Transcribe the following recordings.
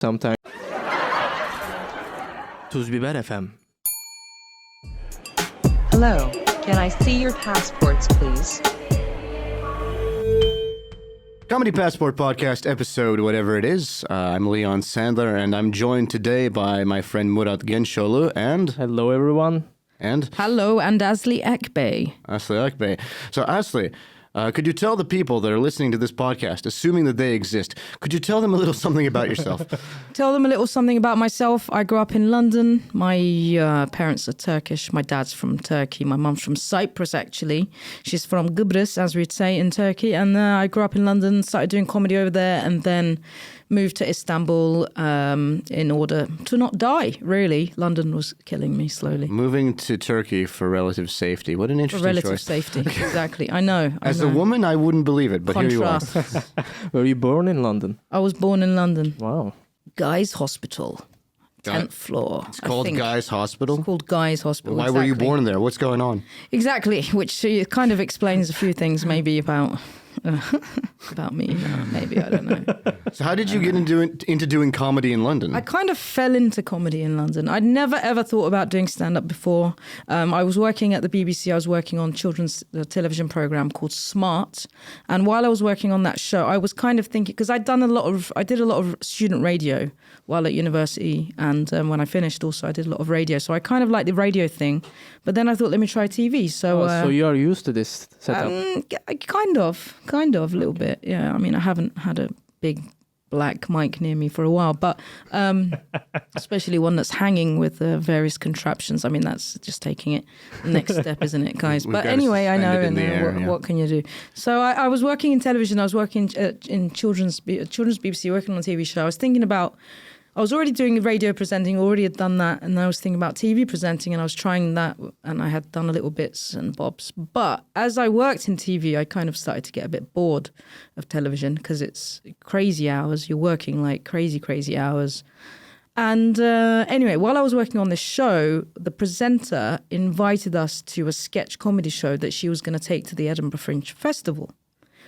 Sometimes. Tuz Biber FM. Hello, can I see your passports, please? Comedy Passport Podcast episode, whatever it is. I'm Leon Sandler, and I'm joined today by my friend Murat Gençoğlu and... Hello, everyone. And? Hello, and Aslı Akbay. Aslı Akbay. So, Aslı, could you tell the people that are listening to this podcast, assuming that they exist, could you tell them a little something about yourself? Tell them a little something about myself. I grew up in London. My parents are Turkish. My dad's from Turkey. My mum's from Cyprus, actually. She's from Kıbrıs, as we'd say in Turkey. And I grew up in London, started doing comedy over there, and then moved to Istanbul in order to not die, really. London was killing me slowly. Moving to Turkey for relative safety. What an interesting choice. For relative safety, exactly. I know. As a woman, I wouldn't believe it, but Contrast. here you are. Were you born in London? I was born in London. Wow. Guy's Hospital, 10th floor. It's called Guy's Hospital? It's called Guy's Hospital. Why were you born there? What's going on? Exactly, which kind of explains a few things maybe about me. No, maybe, I don't know. So how did you get into doing comedy in London? I kind of fell into comedy in London. I'd never ever thought about doing stand-up before. I was working at the BBC. I was working on children's television program called Smart. And while I was working on that show, I was kind of thinking, because I did a lot of student radio while at university. And when I finished also, I did a lot of radio. So I kind of liked the radio thing. But then I thought, let me try TV. So you are used to this setup? Kind of, a little bit. Yeah, I mean, I haven't had a big black mic near me for a while, but especially one that's hanging with various contraptions. I mean, that's just taking it the next step, isn't it, guys? But anyway, I know, what can you do? So I was working in television. I was working in children's BBC, working on a TV show. I was already doing radio presenting, already had done that, and I was thinking about TV presenting, and I was trying that, and I had done a little bits and bobs. But as I worked in TV, I kind of started to get a bit bored of television because it's crazy hours. You're working like crazy hours. And anyway, while I was working on this show, the presenter invited us to a sketch comedy show that she was going to take to the Edinburgh Fringe Festival.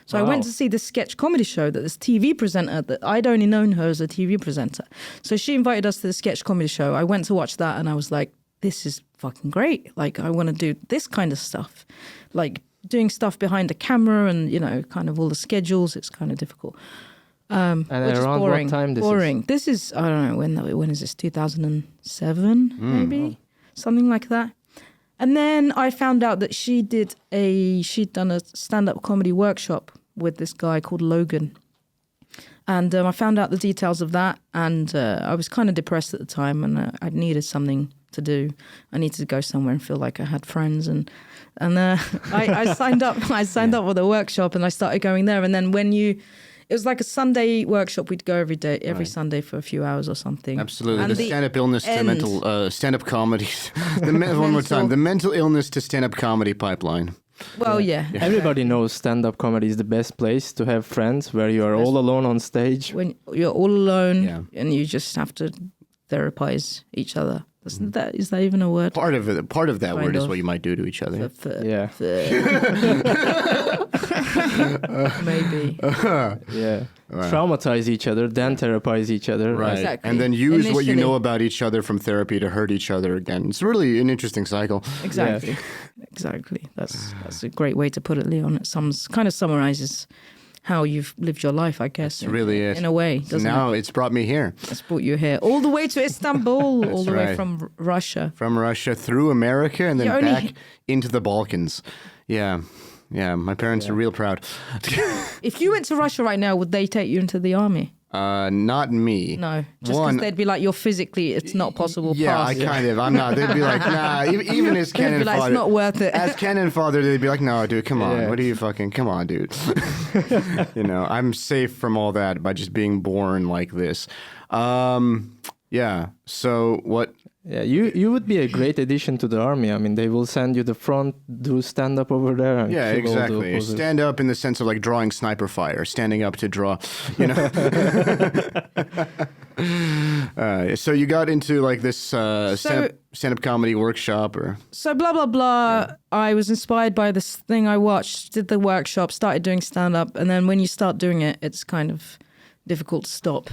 So I went to see this sketch comedy show that this TV presenter, that I'd only known her as a TV presenter. So she invited us to the sketch comedy show. I went to watch that and I was like, this is fucking great. Like, I want to do this kind of stuff. Like doing stuff behind the camera and, kind of all the schedules. It's kind of difficult. And which around is boring. What time this boring. is? This is, I don't know, when is this? 2007, maybe? Something like that. And then I found out that she'd done a stand-up comedy workshop with this guy called Logan. And I found out the details of that, and I was kind of depressed at the time, and I needed something to do. I needed to go somewhere and feel like I had friends, and I signed up. I signed up for the workshop, and I started going there. And then it was like a Sunday workshop. We'd go every Sunday for a few hours or something. Absolutely. And the stand-up illness to mental stand-up comedy. One more time. The mental illness to stand-up comedy pipeline. Well, yeah. Everybody knows stand-up comedy is the best place to have friends where you are all alone on stage. When you're all alone and you just have to therapize each other. Is that even a word? Part of that word is what you might do to each other. Yeah. Maybe. Yeah. Right. Traumatize each other, then therapize each other. Right. Exactly. And then use what you know about each other from therapy to hurt each other again. It's really an interesting cycle. Exactly. Yeah. Exactly. That's a great way to put it, Leon. It kind of summarizes how you've lived your life, I guess. That's really it. In a way, doesn't it? Now it's brought me here. It's brought you here. All the way to Istanbul, all the way from Russia. From Russia through America and then back into the Balkans. Yeah. Yeah, my parents are real proud. If you went to Russia right now, would they take you into the army? Not me. No, just because they'd be like, it's not possible. Yeah, pass. I'm not. They'd be like, nah, even as Ken and father. It's not worth it. As Ken and father, they'd be like, no, dude, come on. What are you come on, dude. I'm safe from all that by just being born like this. Yeah, so what... Yeah, you would be a great addition to the army. I mean, they will send you the front, do stand-up over there. And yeah, exactly. Stand up in the sense of like drawing sniper fire, standing up to draw, So you got into like this stand-up comedy workshop or... So blah, blah, blah. Yeah. I was inspired by this thing I watched, did the workshop, started doing stand-up. And then when you start doing it, it's kind of difficult to stop.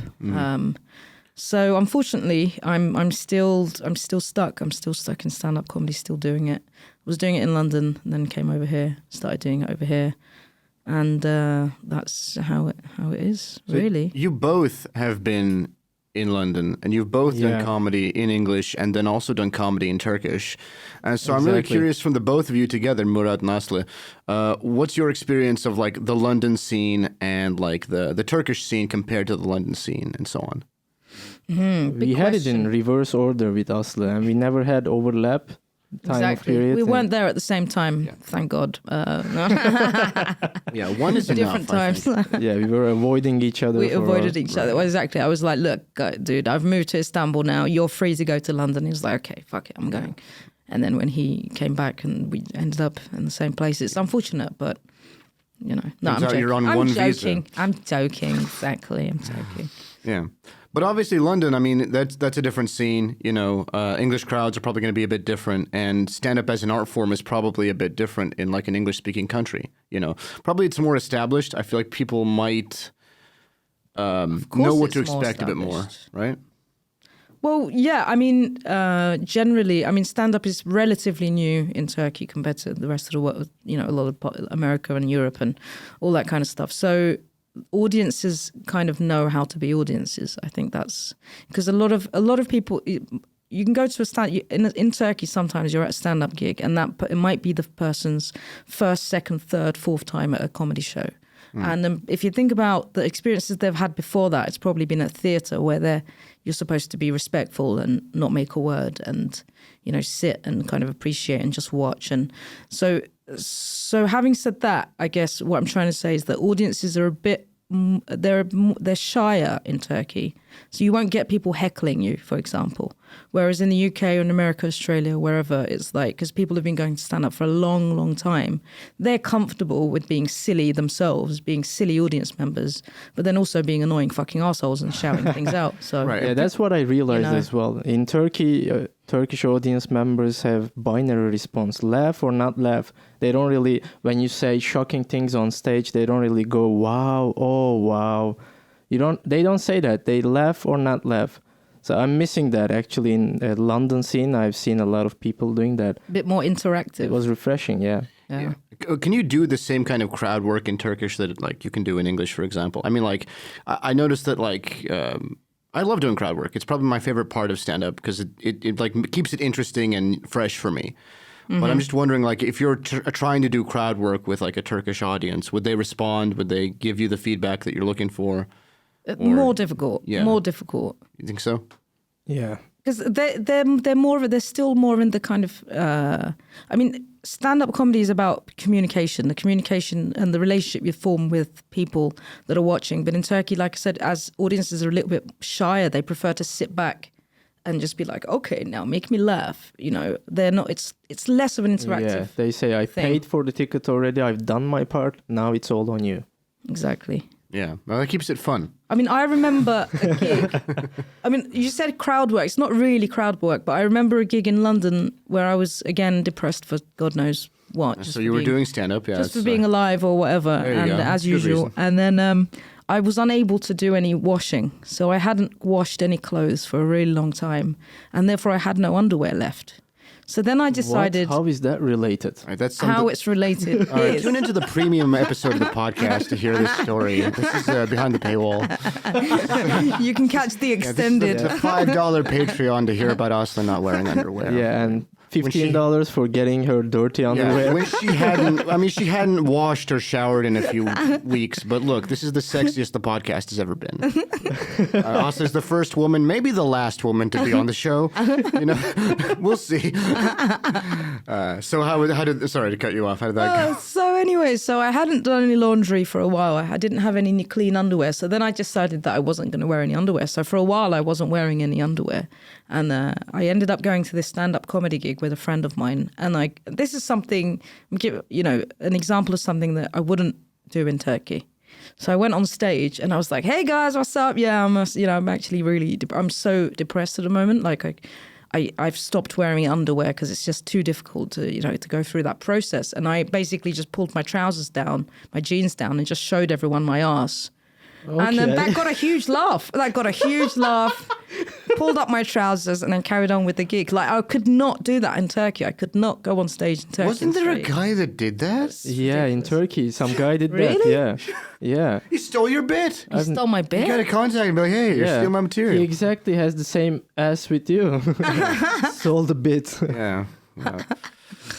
So unfortunately, I'm still stuck. I'm still stuck in stand-up comedy, still doing it. I was doing it in London, and then came over here, started doing it over here, and that's how it is, So really. you both have been in London, and you've both done comedy in English and then also done comedy in Turkish. So I'm really curious from the both of you together, Murat and Aslı, what's your experience of like the London scene and like the Turkish scene compared to the London scene and so on? We had it in reverse order with Aslı, and we never had overlap time of period. We weren't there at the same time, thank God. No. Yeah, one is Different enough, times. Yeah, we were avoiding each other. We for avoided each other. Well, exactly. I was like, look, dude, I've moved to Istanbul now. You're free to go to London. He was like, okay, fuck it, I'm going. And then when he came back and we ended up in the same place, it's unfortunate, but, you know. No, Turns out you're on one visa. I'm joking, exactly. I'm joking. Yeah. But obviously London, I mean, that's a different scene. You know, English crowds are probably going to be a bit different, and stand-up as an art form is probably a bit different in like an English-speaking country. You know, probably it's more established. I feel like people might know what to expect a bit more, right? Well, yeah, I mean, generally, I mean, stand-up is relatively new in Turkey compared to the rest of the world, you know, a lot of America and Europe and all that kind of stuff. So audiences kind of know how to be audiences. I think that's because a lot of people, you can go to in Turkey sometimes you're at a stand-up gig and it might be the person's first, second, third, fourth time at a comedy show. And if you think about the experiences they've had before that, it's probably been at theatre where you're supposed to be respectful and not make a word and, you know, sit and kind of appreciate and just watch. And so having said that, I guess what I'm trying to say is that audiences are a bit, they're shyer in Turkey. So you won't get people heckling you, for example. Whereas in the UK or in America, Australia, wherever, it's like, because people have been going to stand up for a long, long time, they're comfortable with being silly themselves, being silly audience members, but then also being annoying fucking assholes and shouting things out. So Right. Yeah, that's what I realized You know. as well. In Turkey, Turkish audience members have binary response, laugh or not laugh. They don't really, when you say shocking things on stage, they don't really go, wow, oh, wow. They don't say that. They laugh or not laugh. So I'm missing that actually in the London scene. I've seen a lot of people doing that. a bit more interactive. It was refreshing, yeah. Yeah. Can you do the same kind of crowd work in Turkish that like you can do in English, for example? I mean, like I noticed that like I love doing crowd work. It's probably my favorite part of stand-up because it like keeps it interesting and fresh for me. But I'm just wondering, like, if you're trying to do crowd work with like a Turkish audience, would they respond? Would they give you the feedback that you're looking for? More difficult. Yeah. More difficult. You think so? Yeah. Because they're more of they're still more in the kind of I mean, stand-up comedy is about the communication and the relationship you form with people that are watching. But in Turkey, like I said, as audiences are a little bit shyer, they prefer to sit back and just be like, okay, now make me laugh. You know, they're not. It's less of an interactive. Yeah, they say I thing. paid for the ticket already. I've done my part. Now it's all on you. Exactly. Yeah, well, that keeps it fun. I mean, I remember a gig. I mean, you said crowd work. It's not really crowd work, but I remember a gig in London where I was, again, depressed for God knows what. just So for you were being- doing stand-up, yeah. Just for being alive or whatever, There you and go. as Good usual. reason. And then I was unable to do any washing. So I hadn't washed any clothes for a really long time. And therefore I had no underwear left. So then I decided How is that related? All right, that's how something. it's related. All right, is. tune into the premium episode of the podcast to hear this story. This is behind the paywall. You can catch the extended. The $5 Patreon to hear about Aslı not wearing underwear. Yeah, and $15 for getting her dirty underwear. Yeah, when she hadn't washed or showered in a few weeks. But look, this is the sexiest the podcast has ever been. Aslı's the first woman, maybe the last woman to be on the show. You know, we'll see. So how did sorry to cut you off. How did that go? So anyway, so I hadn't done any laundry for a while. I didn't have any clean underwear. So then I decided that I wasn't going to wear any underwear. So for a while, I wasn't wearing any underwear. And I ended up going to this stand-up comedy gig with a friend of mine. And this is something, you know, an example of something that I wouldn't do in Turkey. So I went on stage and I was like, "Hey guys, what's up? Yeah, I'm actually really, I'm so depressed at the moment. Like I've stopped wearing underwear because it's just too difficult to, you know, to go through that process." And I basically just pulled my trousers down, my jeans down, and just showed everyone my ass. And then that got a huge laugh. Pulled up my trousers and then carried on with the gig. Like, I could not do that in Turkey. I could not go on stage in Turkey. Wasn't there a guy that did that? Yeah, in Turkey, some guy did Really? that. Yeah. He stole your bit. You stole my You bit? got to contact him and be like, hey, you're stealing my material. He exactly has the same ass with you. Sold a bit. Yeah.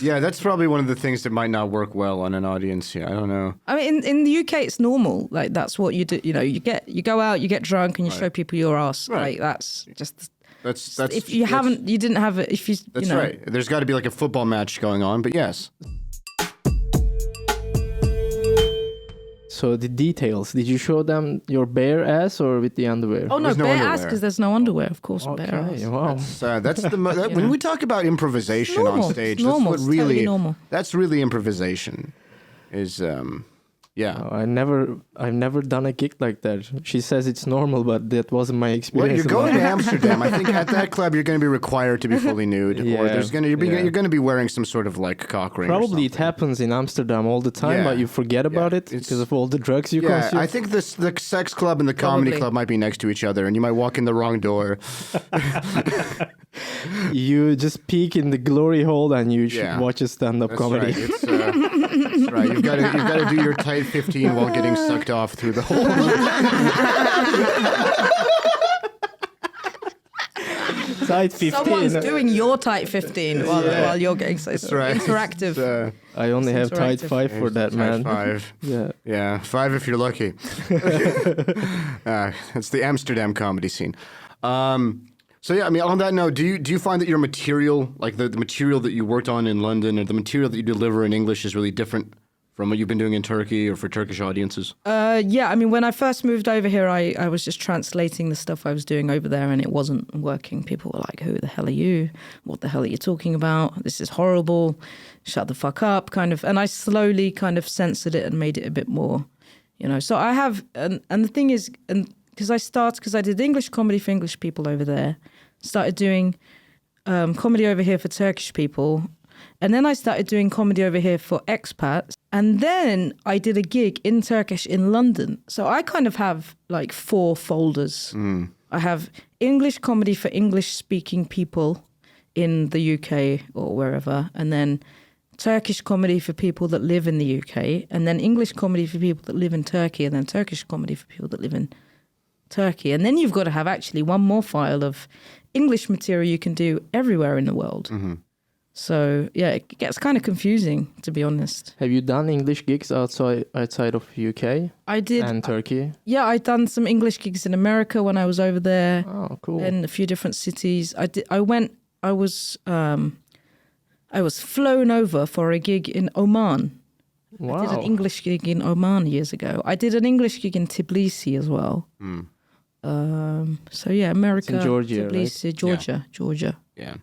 Yeah, that's probably one of the things that might not work well on an audience here. I don't know. I mean, in the UK, it's normal. Like, that's what you do. You know, you go out, you get drunk, and you show people your ass. Right. Like, that's just. That's if you didn't have it. If you, that's you know, right. There's got to be like a football match going on, but yes. So the details, did you show them your bare ass or with the underwear? Oh no, There's no bare underwear. ass because there's no underwear, of course. Bare ass. Okay, wow. That's when we talk about improvisation normal. on stage. It's normal. That's It's what really. totally normal. That's really improvisation. Is yeah. I've never done a gig like that. She says it's normal, but that wasn't my Well, experience. you're going to Amsterdam. I think at that club you're going to be required to be fully nude, or Yeah, you're going to be wearing some sort of like cock ring. Probably or it something. happens in Amsterdam all the time, Yeah. but you forget about it It's- because of all the drugs you Yeah, consume. I think the sex club and the comedy Probably. club might be next to each other, and you might walk in the wrong door. You just peek in the glory hole and you should Yeah. watch a stand-up That's comedy. right. That's right. You've got to do your tight 15 while getting sucked off through the hole. Tight 15. Someone's doing your tight 15 while you're getting so right. interactive. I only have tight interactive. 5 for that, man. 5. Yeah. Yeah, 5 if you're lucky. It's the Amsterdam comedy scene. So yeah, I mean, on that note, do you find that your material, like the material that you worked on in London, or the material that you deliver in English, is really different from what you've been doing in Turkey or for Turkish audiences? Yeah, I mean, when I first moved over here, I was just translating the stuff I was doing over there, and it wasn't working. People were like, "Who the hell are you? What the hell are you talking about? This is horrible. Shut the fuck up," kind of. And I slowly kind of censored it and made it a bit more, you know. So I have, and the thing is, and because I did English comedy for English people over there, started doing comedy over here for Turkish people. And then I started doing comedy over here for expats. And then I did a gig in Turkish in London. So I kind of have like 4 folders. I have English comedy for English-speaking people in the UK or wherever. And then Turkish comedy for people that live in the UK. And then English comedy for people that live in Turkey. And then Turkish comedy for people that live in Turkey. And then you've got to have actually one more file of English material you can do everywhere in the world. Mm-hmm. So, yeah, it gets kind of confusing, to be honest. Have you done English gigs outside of UK I did. and Turkey? Yeah, I'd done some English gigs in America when I was over there, Oh, cool. in a few different cities. I was flown over for a gig in Oman. Wow. I did an English gig in Oman years ago. I did an English gig in Tbilisi as well. So, yeah, America, It's in Georgia, Tbilisi, right? Georgia. Yeah.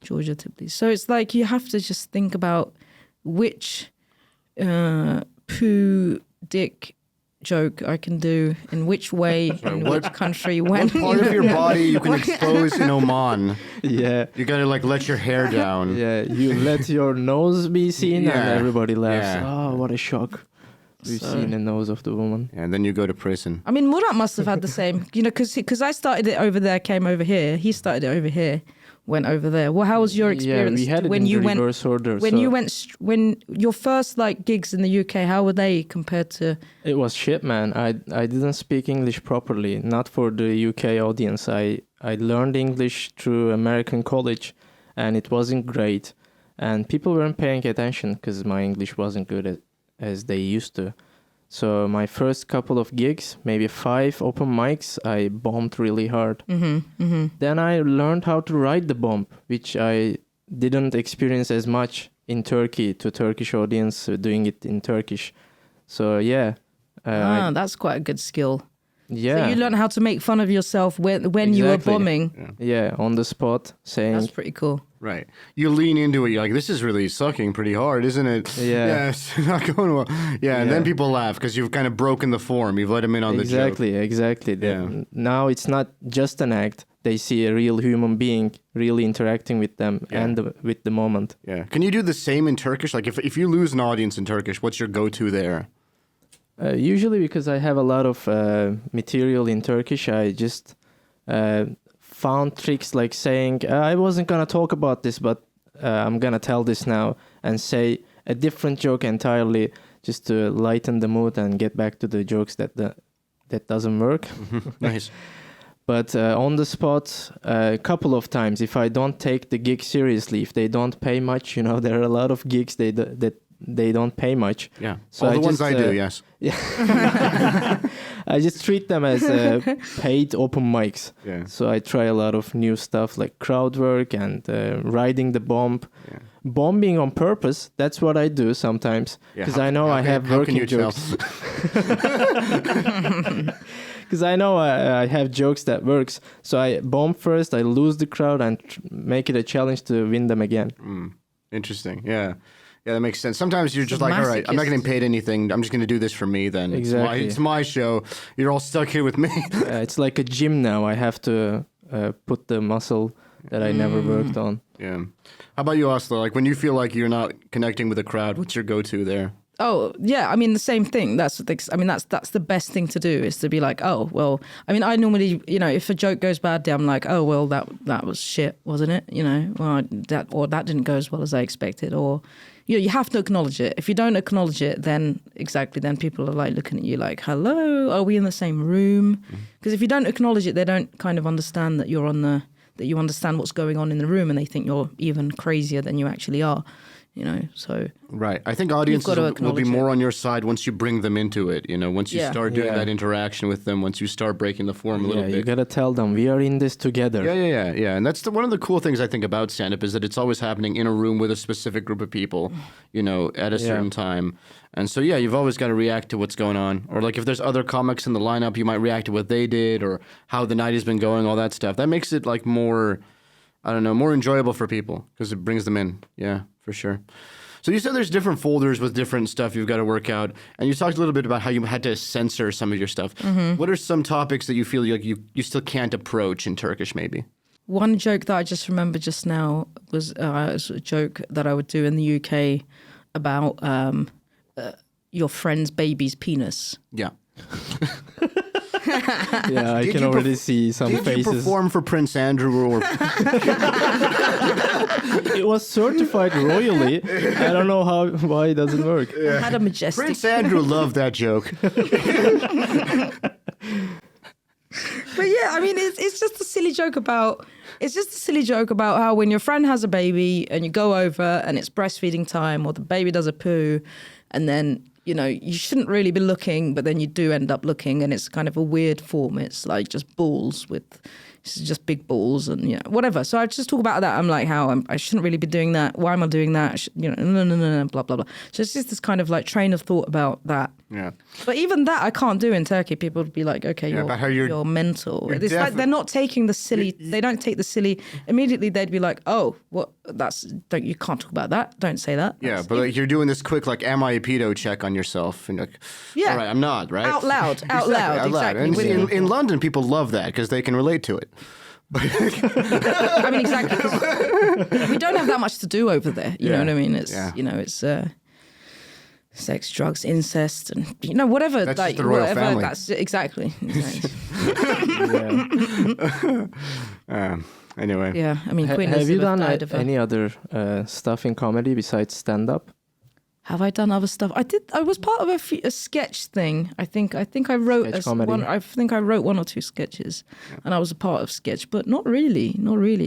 Georgia, Tbilisi. So it's like you have to just think about which poo dick joke I can do in which way, in which country, when. What part of your body you can expose in Oman? Yeah. You gotta like let your hair down. Yeah, you let your nose be seen Yeah. and everybody laughs. Yeah. Oh, what a shock. We've seen the nose of the woman. And then you go to prison. I mean, Murat must have had the same, you know, because I started it over there, came over here. He started it over here, went over there. Well, how was your experience Yeah, we had it when in you the went? reverse order. When so you went, when your first like gigs in the UK, how were they compared to? It was shit, man. I didn't speak English properly. Not for the UK audience. I learned English through American college, and it wasn't great. And people weren't paying attention because my English wasn't good as they used to. So my first couple of gigs, maybe 5 open mics, I bombed really hard. Then I learned how to ride the bomb, which I didn't experience as much in Turkey to Turkish audience doing it in Turkish. So yeah. That's quite a good skill. Yeah. So you learn how to make fun of yourself when you were Exactly. bombing. Yeah, on the spot, saying... That's pretty cool. Right. You lean into it. You're like, this is really sucking pretty hard, isn't it? Yeah. Yeah, it's not going well. Yeah, and then Yeah. people laugh because you've kind of broken the form. You've let them in on the joke. Exactly. Yeah. Now it's not just an act. They see a real human being really interacting with them and with the moment. Yeah. Can you do the same in Turkish? Like if you lose an audience in Turkish, what's your go-to there? Usually because I have a lot of material in Turkish, I just found tricks like saying, I wasn't going to talk about this, but I'm going to tell this now, and say a different joke entirely just to lighten the mood and get back to the jokes that doesn't work. Nice. But on the spot, a couple of times, if I don't take the gig seriously, if they don't pay much, there are a lot of gigs that they don't pay much. Yeah. So all the ones just, I do, yes. Yeah. I just treat them as paid open mics. Yeah. So I try a lot of new stuff like crowd work and riding the bomb. Yeah. Bombing on purpose, that's what I do sometimes. Because I know I have working jokes. Because I know I have jokes that works. So I bomb first, I lose the crowd and make it a challenge to win them again. Interesting, yeah. Yeah, that makes sense. Sometimes you're just like, all right, I'm not getting paid anything. I'm just going to do this for me then. Exactly. It's my show. You're all stuck here with me. It's like a gym now. I have to put the muscle that I never worked on. Yeah. How about you, Aslı? Like when you feel like you're not connecting with a crowd, what's your go-to there? Oh, yeah. I mean, the same thing. That's the best thing to do is to be like, oh, well, I mean, I normally, if a joke goes badly, I'm like, oh, well, that was shit, wasn't it? Well, that didn't go as well as I expected. Or, you have to acknowledge it. If you don't acknowledge it, then people are like looking at you like, hello, are we in the same room? Because if you don't acknowledge it, they don't kind of understand that that you understand what's going on in the room, and they think you're even crazier than you actually are. So right. I think audiences will be more on your side once you bring them into it. Once you start doing that interaction with them, once you start breaking the form a little bit. You gotta tell them we are in this together. Yeah. And that's one of the cool things I think about stand-up is that it's always happening in a room with a specific group of people, at a certain time. And so you've always got to react to what's going on, or like if there's other comics in the lineup, you might react to what they did or how the night has been going, all that stuff. That makes it like more, I don't know, more enjoyable for people because it brings them in. Yeah. For sure. So you said there's different folders with different stuff you've got to work out, and you talked a little bit about how you had to censor some of your stuff. What are some topics that you feel like you still can't approach in Turkish, maybe? One joke that I just remembered just now was a joke that I would do in the UK about your friend's baby's penis. Yeah. Yeah, I can already see some faces. Did you perform for Prince Andrew or? It was certified royally. I don't know why it doesn't work. Yeah. Had a majestic. Prince Andrew loved that joke. But yeah, I mean, it's just a silly joke about. It's just a silly joke about how when your friend has a baby and you go over and it's breastfeeding time or the baby does a poo, and then. You shouldn't really be looking, but then you do end up looking, and it's kind of a weird form. It's like just balls it's just big balls and whatever. So I just talk about that. I'm like, how I shouldn't really be doing that. Why am I doing that? No, blah blah blah. So it's just this kind of like train of thought about that. Yeah. But even that I can't do in Turkey. People would be like, okay, you're mental. It's like they're not taking the silly. They don't take the silly. Immediately they'd be like, oh, what? You can't talk about that. Don't say that. Yeah, but like, you're doing this quick, like, am I a pedo check on yourself? And like, all right, I'm not, right? Out loud. Exactly. And in London, people love that because they can relate to it. I mean, exactly. 'Cause we don't have that much to do over there. You know what I mean? It's it's sex, drugs, incest, and whatever. That's like just the royal whatever. family. That's exactly. Anyway. Yeah, I mean, Queen have you Elizabeth done died of any other stuff in comedy besides stand-up? Have I done other stuff? I did. I was part of a sketch thing. I think I wrote one. I think I wrote 1 or 2 sketches, and I was a part of sketch, but not really.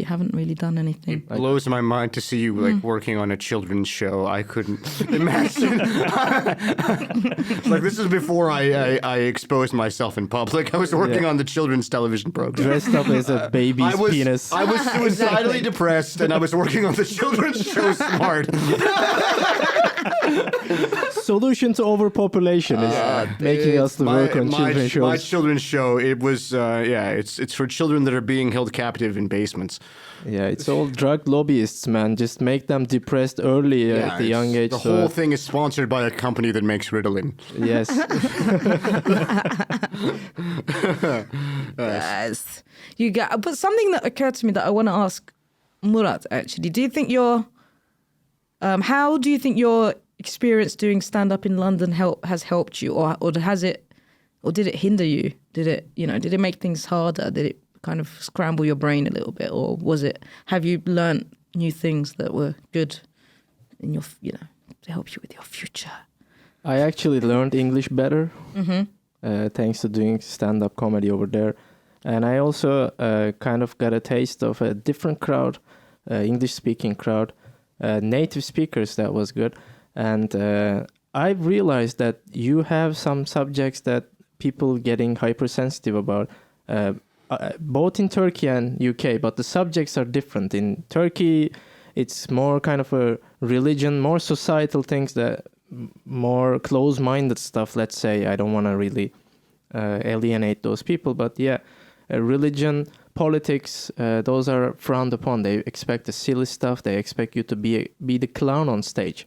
Haven't really done anything. It blows my mind to see you like working on a children's show. I couldn't imagine. Like this is before I exposed myself in public. I was working on the children's television program. Dressed up as a baby's penis. I was suicidally depressed, and I was working on the children's show Smart. Solution to overpopulation is making us to work on children's shows. My children's show, it was, it's for children that are being held captive in basements. Yeah, it's all drug lobbyists, man. Just make them depressed early at the young age. The whole thing is sponsored by a company that makes Ritalin. Yes. Yes. But something that occurred to me that I want to ask Murat, actually. Do you think how do you think your experience doing stand up in London has helped you, or did it hinder you? Did it make things harder? Did it kind of scramble your brain a little bit, or have you learned new things that were good in your, to help you with your future? I actually learned English better thanks to doing stand-up comedy over there. And I also kind of got a taste of a different crowd, English-speaking crowd, native speakers. That was good. And I realized that you have some subjects that people getting hypersensitive about, both in Turkey and UK, but the subjects are different. In Turkey, it's more kind of a religion, more societal things, that more close-minded stuff, let's say. I don't want to really alienate those people, but yeah, religion, politics, those are frowned upon. They expect the silly stuff. They expect you to be the clown on stage.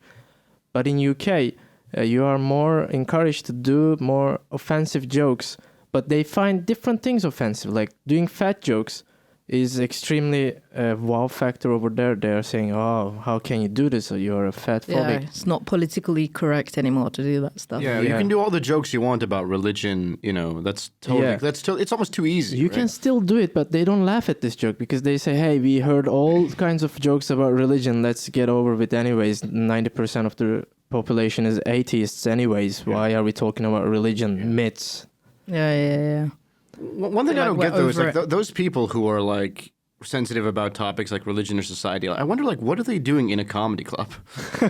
But in UK, you are more encouraged to do more offensive jokes, but they find different things offensive. Like doing fat jokes is extremely wow factor over there. They are saying, "Oh, how can you do this? You're a fat phobic." Yeah, it's not politically correct anymore to do that stuff. Yeah, you can do all the jokes you want about religion. That's totally. It's almost too easy. You can still do it, but they don't laugh at this joke because they say, "Hey, we heard all kinds of jokes about religion. Let's get over with anyways. 90% of the population is atheists anyways. Why are we talking about religion myths?" Yeah. One thing I don't get though is like those people who are like sensitive about topics like religion or society. I wonder like what are they doing in a comedy club,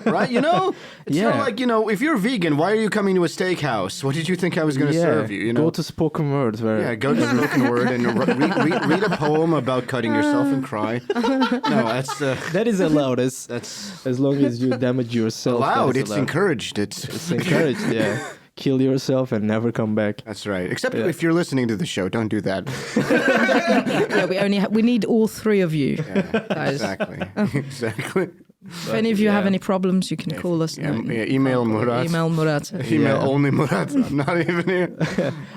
right? It's sort of like if you're vegan, why are you coming to a steakhouse? What did you think I was going to serve you? Go to spoken word. Go to spoken word and read a poem about cutting yourself and cry. No, that is allowed. As long as you damage yourself. Allowed. It's encouraged. It's encouraged. Yeah. Kill yourself and never come back. That's right. Except if you're listening to the show, don't do that. We need all three of you, guys. Exactly. If any of you have any problems, you can call us. Email Murat. Email Murat. Email only Murat. I'm not even here.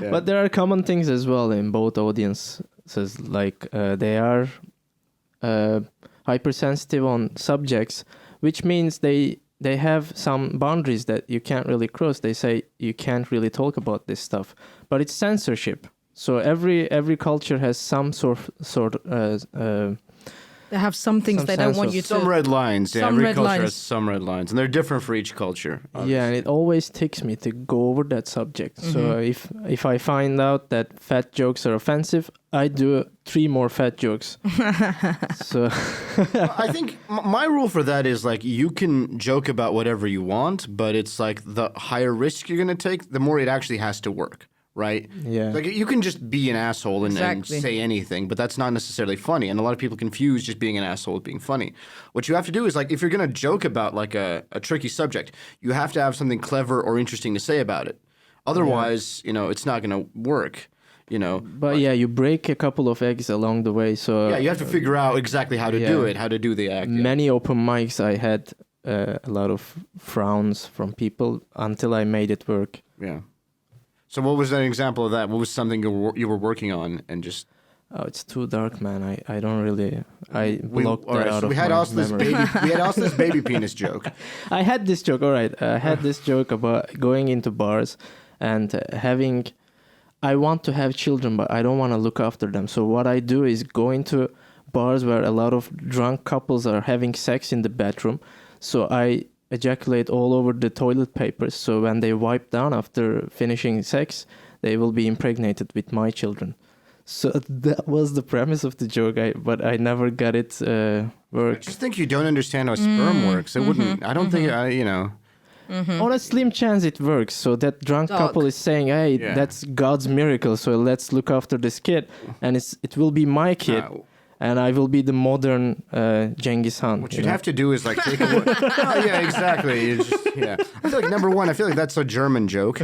But there are common things as well in both audiences. Like they are hypersensitive on subjects, which means they have some boundaries that you can't really cross. They say you can't really talk about this stuff, but it's censorship. So every culture has some sort. They have some things they don't want you to. Some red lines. Yeah, every culture has some red lines, and they're different for each culture. Obviously. Yeah, and it always ticks me to go over that subject. Mm-hmm. So if I find out that fat jokes are offensive, I do 3 more fat jokes. So I think my rule for that is like you can joke about whatever you want, but it's like the higher risk you're going to take, the more it actually has to work. Right? Yeah. Like you can just be an asshole and say anything, but that's not necessarily funny. And a lot of people confuse just being an asshole with being funny. What you have to do is like if you're going to joke about like a tricky subject, you have to have something clever or interesting to say about it. Otherwise, it's not going to work. But yeah, you break a couple of eggs along the way. So you have to figure out exactly how to do it, how to do the act. Many open mics, I had a lot of frowns from people until I made it work. Yeah. So what was an example of that? What was something you were working on and just... Oh, it's too dark, man. I don't really... I blocked that out of my memory. We had Aslı's baby penis joke. I had this joke, all right. I had this joke about going into bars and having... I want to have children, but I don't want to look after them. So what I do is go into bars where a lot of drunk couples are having sex in the bathroom. So I ejaculate all over the toilet papers. So when they wipe down after finishing sex, they will be impregnated with my children. So that was the premise of the joke, but I never got it work. I just think you don't understand how sperm works. It wouldn't. I don't think. On a slim chance it works. So that drunk couple is saying, "Hey, that's God's miracle. So let's look after this kid, and it will be my kid." And I will be the modern Genghis Khan. What you'd have to do is like take away. Oh, yeah, exactly. I feel like number one, that's a German joke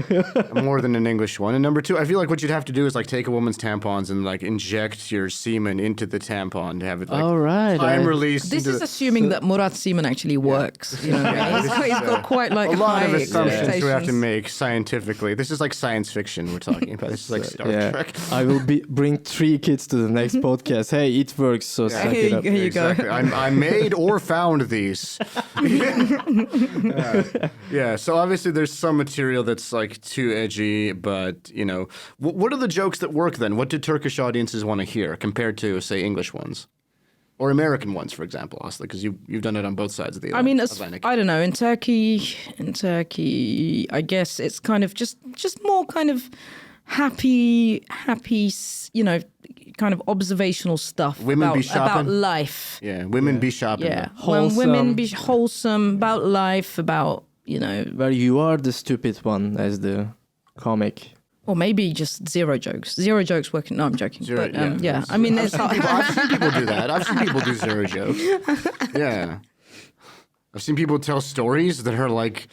more than an English one. And number two, I feel like what you'd have to do is like take a woman's tampons and like inject your semen into the tampon to have it like time release. This is assuming that Murat's semen actually works. He's got quite like a lot of assumptions we have to make scientifically. This is like science fiction we're talking about. This is like Star Trek. I will bring 3 kids to the next podcast. Hey, it works. works, so suck it up. Here you go. Exactly. I made or found these. Yeah. So obviously there's some material that's like too edgy, but you know, what are the jokes that work then? What do Turkish audiences want to hear compared to, say, English ones? Or American ones, for example, Aslı, because you've done it on both sides of the Atlantic. I don't know. In Turkey, I guess it's kind of just more kind of happy, you know, kind of observational stuff about life. Yeah, women be shopping. Yeah, Wholesome. when women be wholesome about life, about, you know, Where you are the stupid one as the comic. or maybe just zero jokes. Zero jokes working. No, I'm joking. Zero, but yeah. I mean, it's hard. I've seen people do that. I've seen people do zero jokes. Yeah. I've seen people tell stories that are like,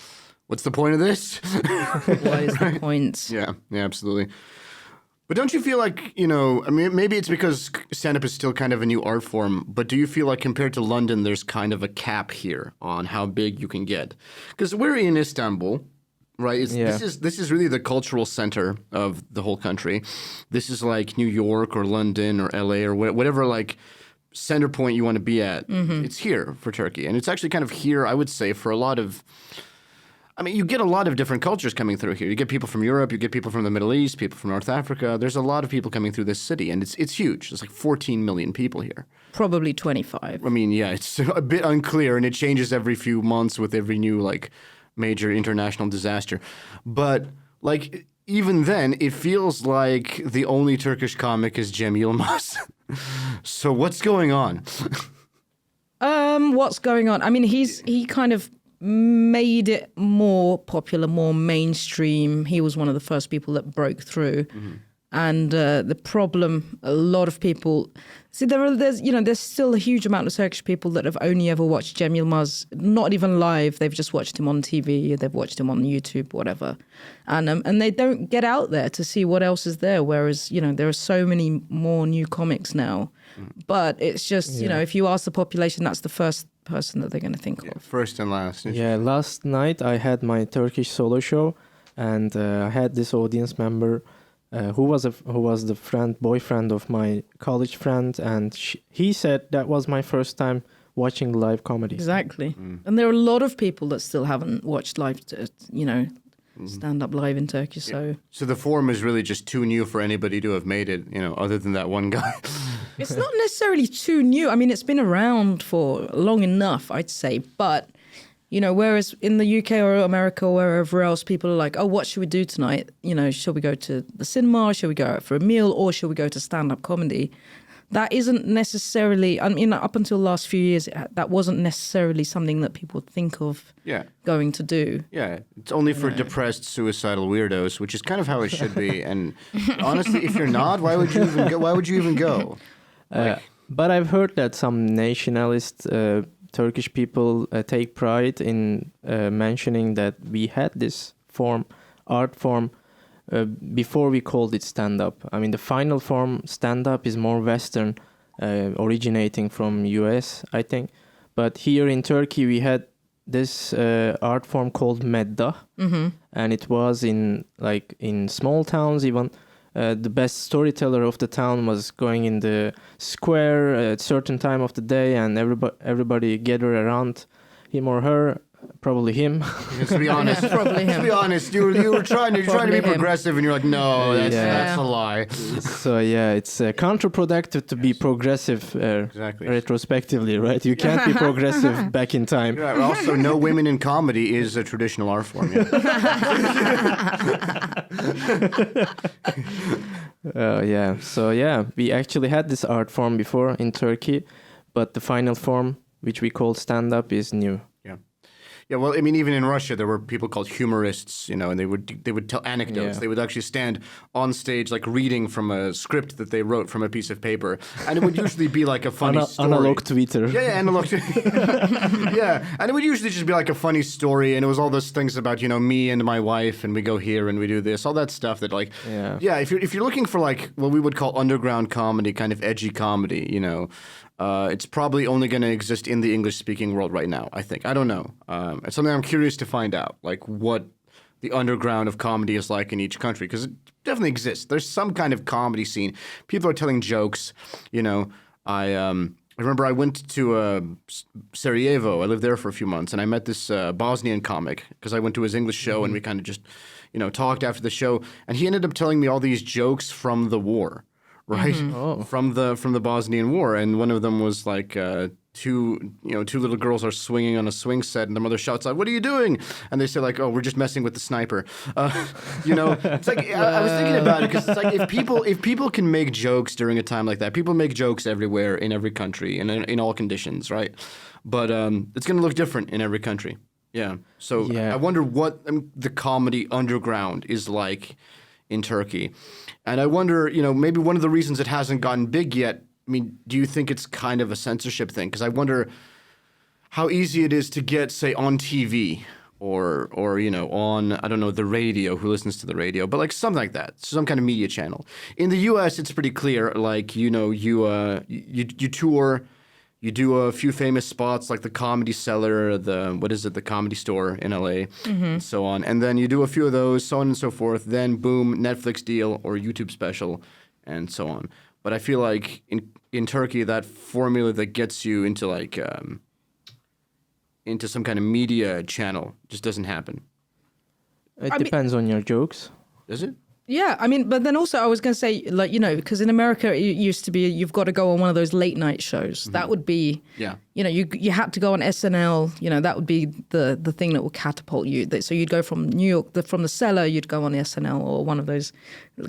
what's the point of this? What is the point? Yeah, absolutely. But don't you feel like, you know, I mean, maybe it's because stand-up is still kind of a new art form, but do you feel like compared to London, there's kind of a cap here on how big you can get? Because we're in Istanbul, right? This is really the cultural center of the whole country. This is like New York or London or LA or whatever like center point you want to be at. Mm-hmm. It's here for Turkey. And it's actually kind of here, I would say, for a lot of... I mean, you get a lot of different cultures coming through here. You get people from Europe, you get people from the Middle East, people from North Africa. There's a lot of people coming through this city, and it's huge. There's like 14 million people here. Probably 25. I mean, yeah, it's a bit unclear, and it changes every few months with every new like major international disaster. But like even then, it feels like the only Turkish comic is Cem Yılmaz. So what's going on? What's going on? I mean, he kind of made it more popular, more mainstream. He was one of the first people that broke through. Mm-hmm. And the problem, a lot of people see there's still a huge amount of Turkish people that have only ever watched Cem Yılmaz, not even live. They've just watched him on TV, they've watched him on YouTube, whatever, and they don't get out there to see what else is there. Whereas there are so many more new comics now, but it's just if you ask the population, that's the first person that they're going to think of. First and last. Yeah, last night I had my Turkish solo show, and I had this audience member. Who was the boyfriend of my college friend, and he said that was my first time watching live comedy. Exactly, and there are a lot of people that still haven't watched live, stand up live in Turkey. So the form is really just too new for anybody to have made it, other than that one guy. It's not necessarily too new. I mean, it's been around for long enough, I'd say, but. Whereas in the UK or America or wherever else, people are like, oh, what should we do tonight? Shall we go to the cinema? Shall we go out for a meal? Or shall we go to stand-up comedy? That isn't necessarily, I mean, up until the last few years, that wasn't necessarily something that people would think of going to do. Yeah, it's only for depressed, suicidal weirdos, which is kind of how it should be. And honestly, if you're not, why would you even go? But I've heard that some nationalist Turkish people take pride in mentioning that we had this art form, before we called it stand-up. I mean, the final form, stand-up, is more Western, originating from US, I think. But here in Turkey, we had this art form called meddah, and it was in small towns even. The best storyteller of the town was going in the square at a certain time of the day, and everybody gathered around him or her, probably him. To be honest, probably him. To be honest, you were trying to be progressive, and you're like, no, that's a lie. So it's counterproductive to be progressive retrospectively, right? You can't be progressive back in time. Yeah, also, no women in comedy is a traditional art form. So we actually had this art form before in Turkey, but the final form, which we call stand-up, is new. Yeah, well, I mean, even in Russia, there were people called humorists, and they would tell anecdotes. They would actually stand on stage, like reading from a script that they wrote from a piece of paper, and it would usually be like a funny story. Analog Twitter. Yeah, analog. Yeah, and it would usually just be like a funny story, and it was all those things about me and my wife, and we go here and we do this, all that stuff that if you're looking for like what we would call underground comedy, kind of edgy comedy, it's probably only going to exist in the English-speaking world right now, I think. I don't know. It's something I'm curious to find out, like what the underground of comedy is like in each country, because it definitely exists. There's some kind of comedy scene. People are telling jokes, I remember I went to Sarajevo. I lived there for a few months, and I met this Bosnian comic because I went to his English show, and we kind of just, talked after the show. And he ended up telling me all these jokes from the war, right? From the Bosnian War, and one of them was like two little girls are swinging on a swing set, and the mother shouts out, "What are you doing?" And they say like, "Oh, we're just messing with the sniper." It's like I was thinking about it because it's like if people can make jokes during a time like that, people make jokes everywhere in every country and in all conditions, right? But it's going to look different in every country. Yeah. So I wonder what the comedy underground is like in Turkey, and I wonder, maybe one of the reasons it hasn't gotten big yet. I mean, do you think it's kind of a censorship thing? Because I wonder how easy it is to get, say, on TV or on, I don't know, the radio, who listens to the radio, but like something like that, some kind of media channel. In the U.S., it's pretty clear, like, you tour, you do a few famous spots like the Comedy Cellar, the Comedy Store in L.A., and so on. And then you do a few of those, so on and so forth. Then, boom, Netflix deal or YouTube special, and so on. But I feel like in Turkey, that formula that gets you into like into some kind of media channel just doesn't happen. It depends on your jokes. Does it? Yeah, I mean, but then also I was going to say, like, because in America it used to be you've got to go on one of those late night shows. That would be, you had to go on SNL. That would be the thing that would catapult you. So you'd go from New York, from the Cellar, you'd go on the SNL or one of those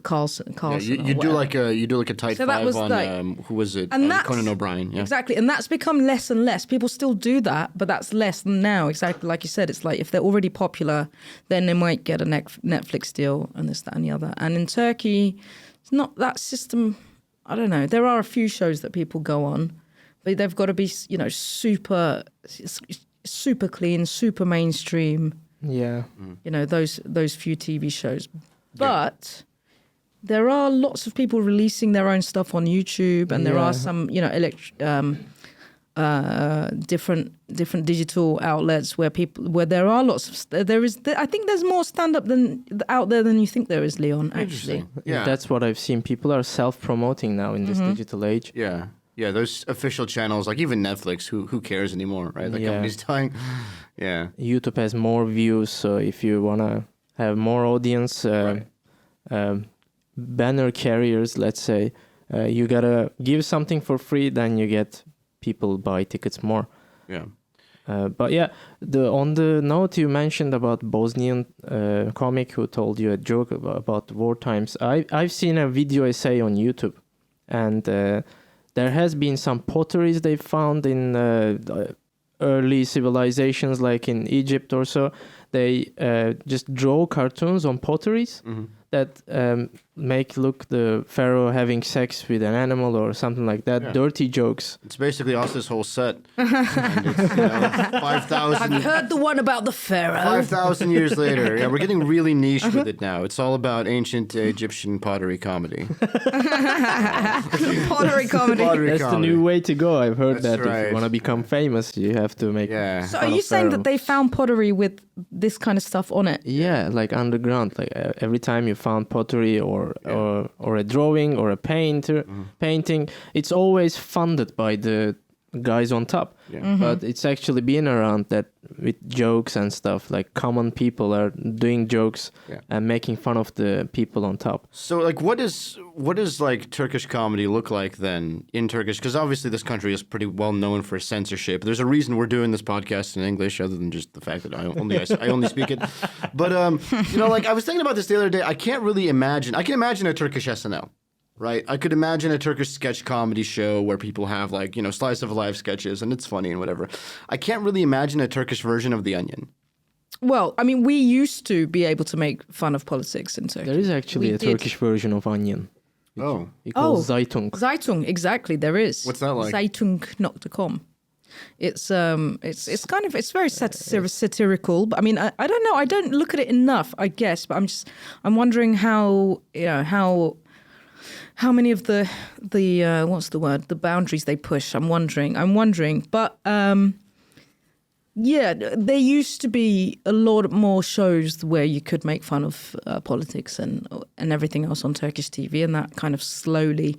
Carlson. You do like a tight five on who was it? Conan O'Brien. Yeah. Exactly, and that's become less and less. People still do that, but that's less now. Exactly like you said, it's like if they're already popular, then they might get a Netflix deal and this, that, and the other. And in Turkey, it's not that system. I don't know. There are a few shows that people go on, but they've got to be, super clean, super mainstream. Yeah. Those few TV shows. But there are lots of people releasing their own stuff on YouTube, and there are some, different digital outlets where there are lots of I think there's more stand-up out there than you think there is, Leon, actually. Yeah, that's what I've seen. People are self-promoting now in this digital age. Yeah, those official channels, like even Netflix, who cares anymore, right? The company's dying. Yeah, YouTube has more views, so if you want to have more audience, banner carriers, let's say, you gotta give something for free, then you get people buy tickets more. Yeah. But on the note you mentioned about Bosnian comic who told you a joke about war times, I've seen a video essay on YouTube, and there has been some potteries they found in early civilizations, like in Egypt or so. They just draw cartoons on potteries that make look the pharaoh having sex with an animal or something like that. Yeah. Dirty jokes. It's basically Aslı's whole set. And it's, 5,000. Have you heard the one about the pharaoh? 5,000 years later. Yeah, we're getting really niche with it now. It's all about ancient Egyptian pottery comedy. Pottery comedy. That's the new way to go. I've heard that. Right. If you want to become famous, you have to make. Yeah. So are you saying that they found pottery with this kind of stuff on it? Yeah, like underground. Like every time you found pottery or a drawing or a painting, it's always funded by the guys on top. Yeah. But it's actually been around that with jokes and stuff, like common people are doing jokes and making fun of the people on top. So like what does like Turkish comedy look like then in Turkish? Because obviously this country is pretty well known for censorship. There's a reason we're doing this podcast in English, other than just the fact that I only speak it. But like I was thinking about this the other day. I can imagine a Turkish SNL. Right, I could imagine a Turkish sketch comedy show where people have like, slice of life sketches and it's funny and whatever. I can't really imagine a Turkish version of The Onion. Well, I mean, we used to be able to make fun of politics in Turkey. There is actually Turkish version of Onion. It's called Zeitung. Zeitung, exactly, there is. What's that like? Zeitung.com. It's very satirical, but I mean, I don't know, I don't look at it enough, I guess, but I'm wondering how many of the what's the word? The boundaries they push. I'm wondering. But there used to be a lot more shows where you could make fun of politics and everything else on Turkish TV, and that kind of slowly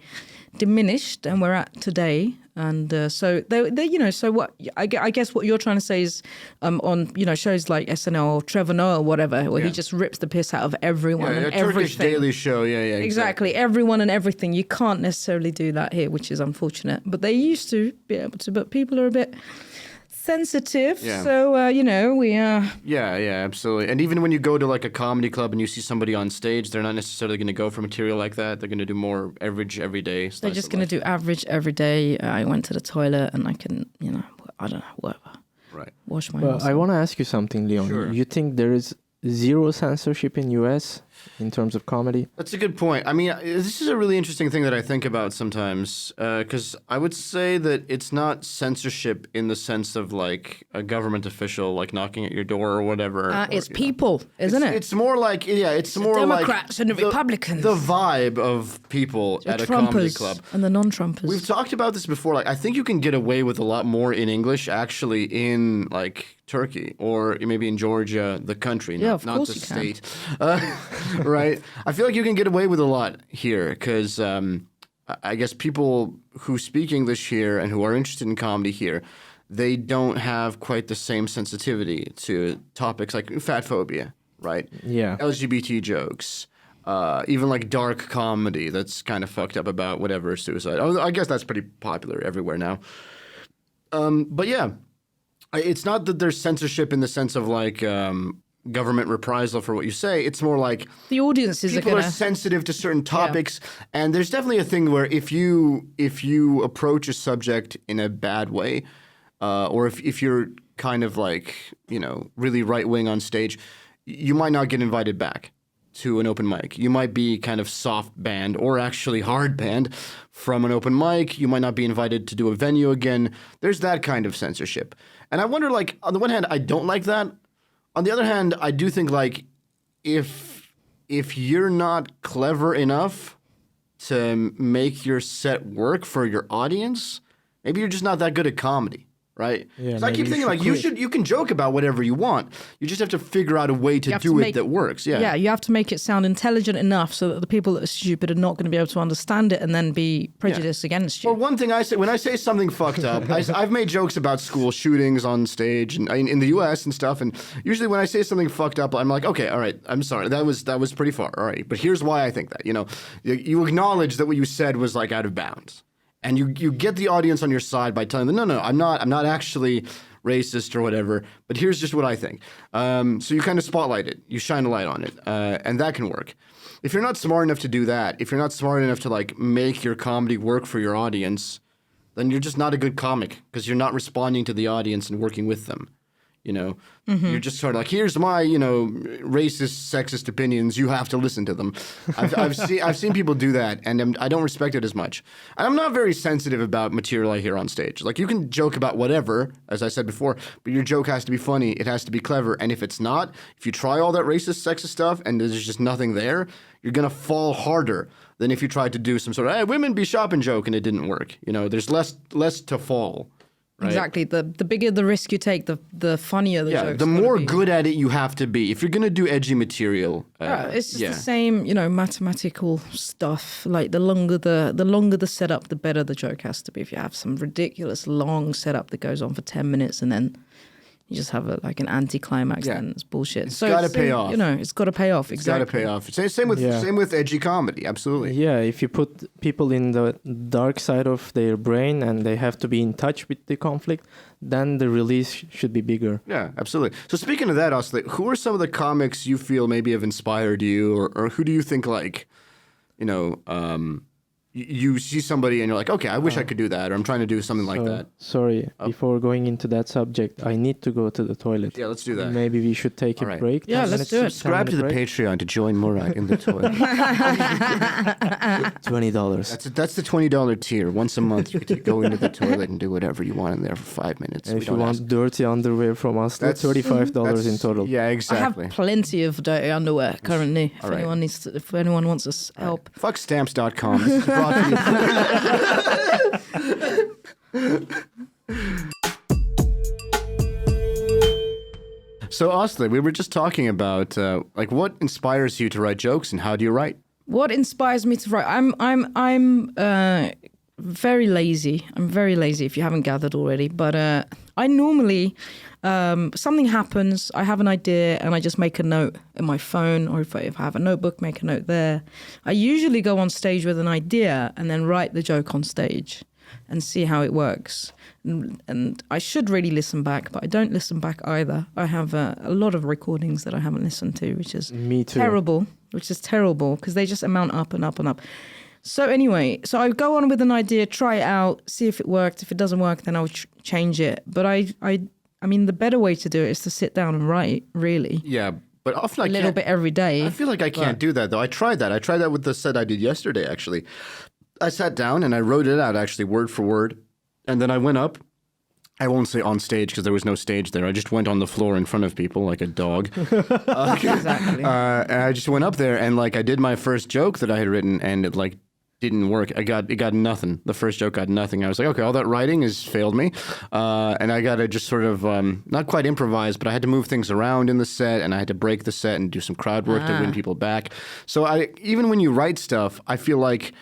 diminished, and we're at today. And so they, you know, so what I guess what you're trying to say is on, you know, shows like SNL or Trevor Noah or whatever, where he just rips the piss out of everyone and a Turkish everything. daily show. Yeah, exactly. Everyone and everything. You can't necessarily do that here, which is unfortunate. But they used to be able to. But people are a bit sensitive, so you know, we are. Yeah, absolutely. And even when you go to like a comedy club and you see somebody on stage, they're not necessarily going to go for material like that. They're going to do more average every day. They're just going to do average every day. I went to the toilet and I can, you know, I don't know, whatever. Right. Wash my. Well, I want to ask you something, Leon. Sure. You think there is zero censorship in US in terms of comedy? That's a good point. I mean, this is a really interesting thing that I think about sometimes, because I would say that it's not censorship in the sense of like a government official like knocking at your door or whatever. It's people, isn't it? It's more like it's more Democrats like and the Republicans. The vibe of people The at a comedy Trumpers club. and the non-Trumpers. We've talked about this before. Like, I think you can get away with a lot more in English actually in like Turkey or maybe in Georgia, the country, not the state. Right? I feel like you can get away with a lot here because I guess people who speak English here and who are interested in comedy here, they don't have quite the same sensitivity to topics like fat phobia, right? Yeah. LGBT jokes. Even like dark comedy that's kind of fucked up about whatever suicide. I guess that's pretty popular everywhere now. But yeah, it's not that there's censorship in the sense of like government reprisal for what you say. It's more like the audiences people are sensitive to certain topics, and there's definitely a thing where if you approach a subject in a bad way, or if you're kind of like, you know, really right wing on stage, you might not get invited back to an open mic. You might be kind of soft banned or actually hard banned from an open mic. You might not be invited to do a venue again. There's that kind of censorship. And I wonder, like, on the one hand, I don't like that. On the other hand, I do think, like, if you're not clever enough to make your set work for your audience, maybe you're just not that good at comedy. Right? Yeah, so I keep thinking like you can joke about whatever you want. You just have to figure out a way to do it that works. Yeah. Yeah, you have to make it sound intelligent enough so that the people that are stupid are not going to be able to understand it and then be prejudiced against you. Well, one thing I say when I say something fucked up, I've made jokes about school shootings on stage and in the U.S. and stuff. And usually when I say something fucked up, I'm like, okay, all right, I'm sorry, that was pretty far. All right, but here's why I think that. You know, you acknowledge that what you said was like out of bounds. And you get the audience on your side by telling them, no, I'm not actually racist or whatever, but here's just what I think. So you kind of spotlight it. You shine a light on it. And that can work. If you're not smart enough to do that, if you're not smart enough to like make your comedy work for your audience, then you're just not a good comic because you're not responding to the audience and working with them. You know, you're just sort of like, here's my, you know, racist, sexist opinions. You have to listen to them. I've seen people do that, and I don't respect it as much. And I'm not very sensitive about material I hear on stage. Like, you can joke about whatever, as I said before, but your joke has to be funny. It has to be clever. And if it's not, if you try all that racist, sexist stuff, and there's just nothing there, you're gonna fall harder than if you tried to do some sort of, hey, women be shopping joke, and it didn't work. You know, there's less to fall. Right? Exactly. The bigger the risk you take, the funnier the joke's the more be. good at it you have to be. If you're going to do edgy material. It's just the same, you know, mathematical stuff. Like the longer the setup, the better the joke has to be. If you have some ridiculous long setup that goes on for 10 minutes and then you just have an anticlimax, then it's bullshit. It's got to pay off. You know, it's got to pay off. Exactly. It's got to pay off. Same with edgy comedy. Absolutely. Yeah, if you put people in the dark side of their brain and they have to be in touch with the conflict, then the release should be bigger. Yeah, absolutely. So speaking of that, Aslı, who are some of the comics you feel maybe have inspired you, or who do you think, like, you know, you see somebody and you're like, okay, I wish I could do that, or I'm trying to do something like that. Sorry, before going into that subject, I need to go to the toilet. Yeah, let's do that. Maybe we should take a break. Yeah, let's do it. Subscribe to the Patreon to join Murat in the toilet. $20. That's the $20 tier. Once a month, you get to go into the toilet and do whatever you want in there for 5 minutes. And if you want dirty underwear from us, that's $35 in total. Yeah, exactly. I have plenty of dirty underwear currently. If anyone wants us help. Fuck stamps.com. This is brought to you. So, Aslı, we were just talking about like what inspires you to write jokes and how do you write? What inspires me to write? I'm very lazy. I'm very lazy if you haven't gathered already. But I normally, something happens, I have an idea and I just make a note in my phone, or if I have a notebook, make a note there. I usually go on stage with an idea and then write the joke on stage and see how it works. And I should really listen back, but I don't listen back either. I have a lot of recordings that I haven't listened to, which is Me too. terrible, because they just amount up and up and up. So anyway, so I go on with an idea, try it out, see if it worked. If it doesn't work, then I'll change it. But I mean, the better way to do it is to sit down and write, really. Yeah, but often a little bit every day. I feel like I can't do that, though. I tried that. I tried that with the set I did yesterday, actually. I sat down and I wrote it out, actually, word for word. And then I went up. I won't say on stage because there was no stage there. I just went on the floor in front of people like a dog. Exactly. And I just went up there and like I did my first joke that I had written and it like didn't work. It got nothing. The first joke got nothing. I was like, okay, all that writing has failed me. And I got to just sort of not quite improvise, but I had to move things around in the set and I had to break the set and do some crowd work to win people back. So even when you write stuff, I feel like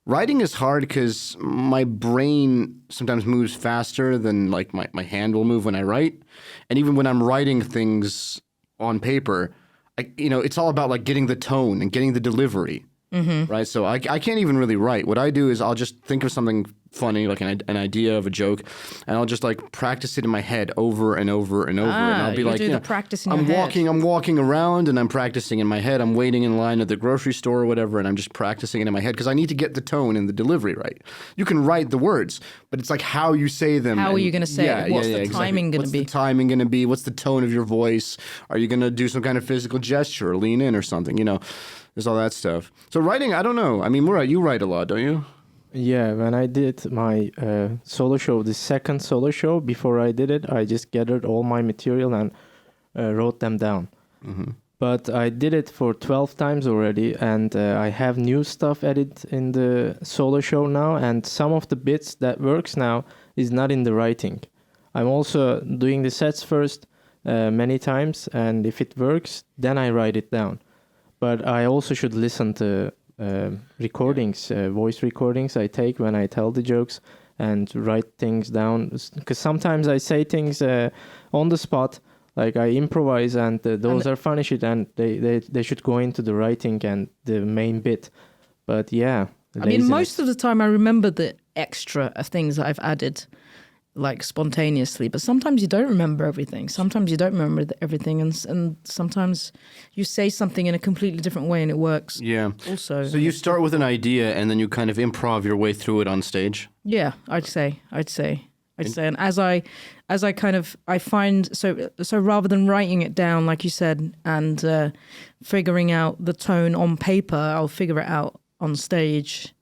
writing is hard because my brain sometimes moves faster than like my hand will move when I write. And even when I'm writing things on paper, it's all about like getting the tone and getting the delivery, right? So I can't even really write. What I do is I'll just think of something funny, like an idea of a joke, and I'll just like practice it in my head over and over and over. And I'll be like, do the practice in your I'm head. walking around and I'm practicing in my head. I'm waiting in line at the grocery store or whatever, and I'm just practicing it in my head because I need to get the tone and the delivery right. You can write the words, but it's like how you say them. How are you going to say it? What's the timing going to be? What's the timing going to be? What's the tone of your voice? Are you going to do some kind of physical gesture or lean in or something? There's all that stuff. So writing, I don't know. I mean, Murat, you write a lot, don't you? Yeah, when I did my solo show, the second solo show, before I did it, I just gathered all my material and wrote them down. Mm-hmm. But I did it for 12 times already, and I have new stuff added in the solo show now, and some of the bits that works now is not in the writing. I'm also doing the sets first many times, and if it works, then I write it down. But I also should listen to recordings, voice recordings I take when I tell the jokes and write things down. Because sometimes I say things on the spot, like I improvise, and those are funny shit, and they should go into the writing and the main bit. But yeah, I mean, most of the time I remember the extra things that I've added, like spontaneously, but sometimes you don't remember everything. Sometimes you don't remember everything, and sometimes you say something in a completely different way and it works. Yeah. Also. So you start with an idea and then you kind of improv your way through it on stage? Yeah, I'd say. And as I kind of, I find, so rather than writing it down, like you said, and figuring out the tone on paper, I'll figure it out on stage.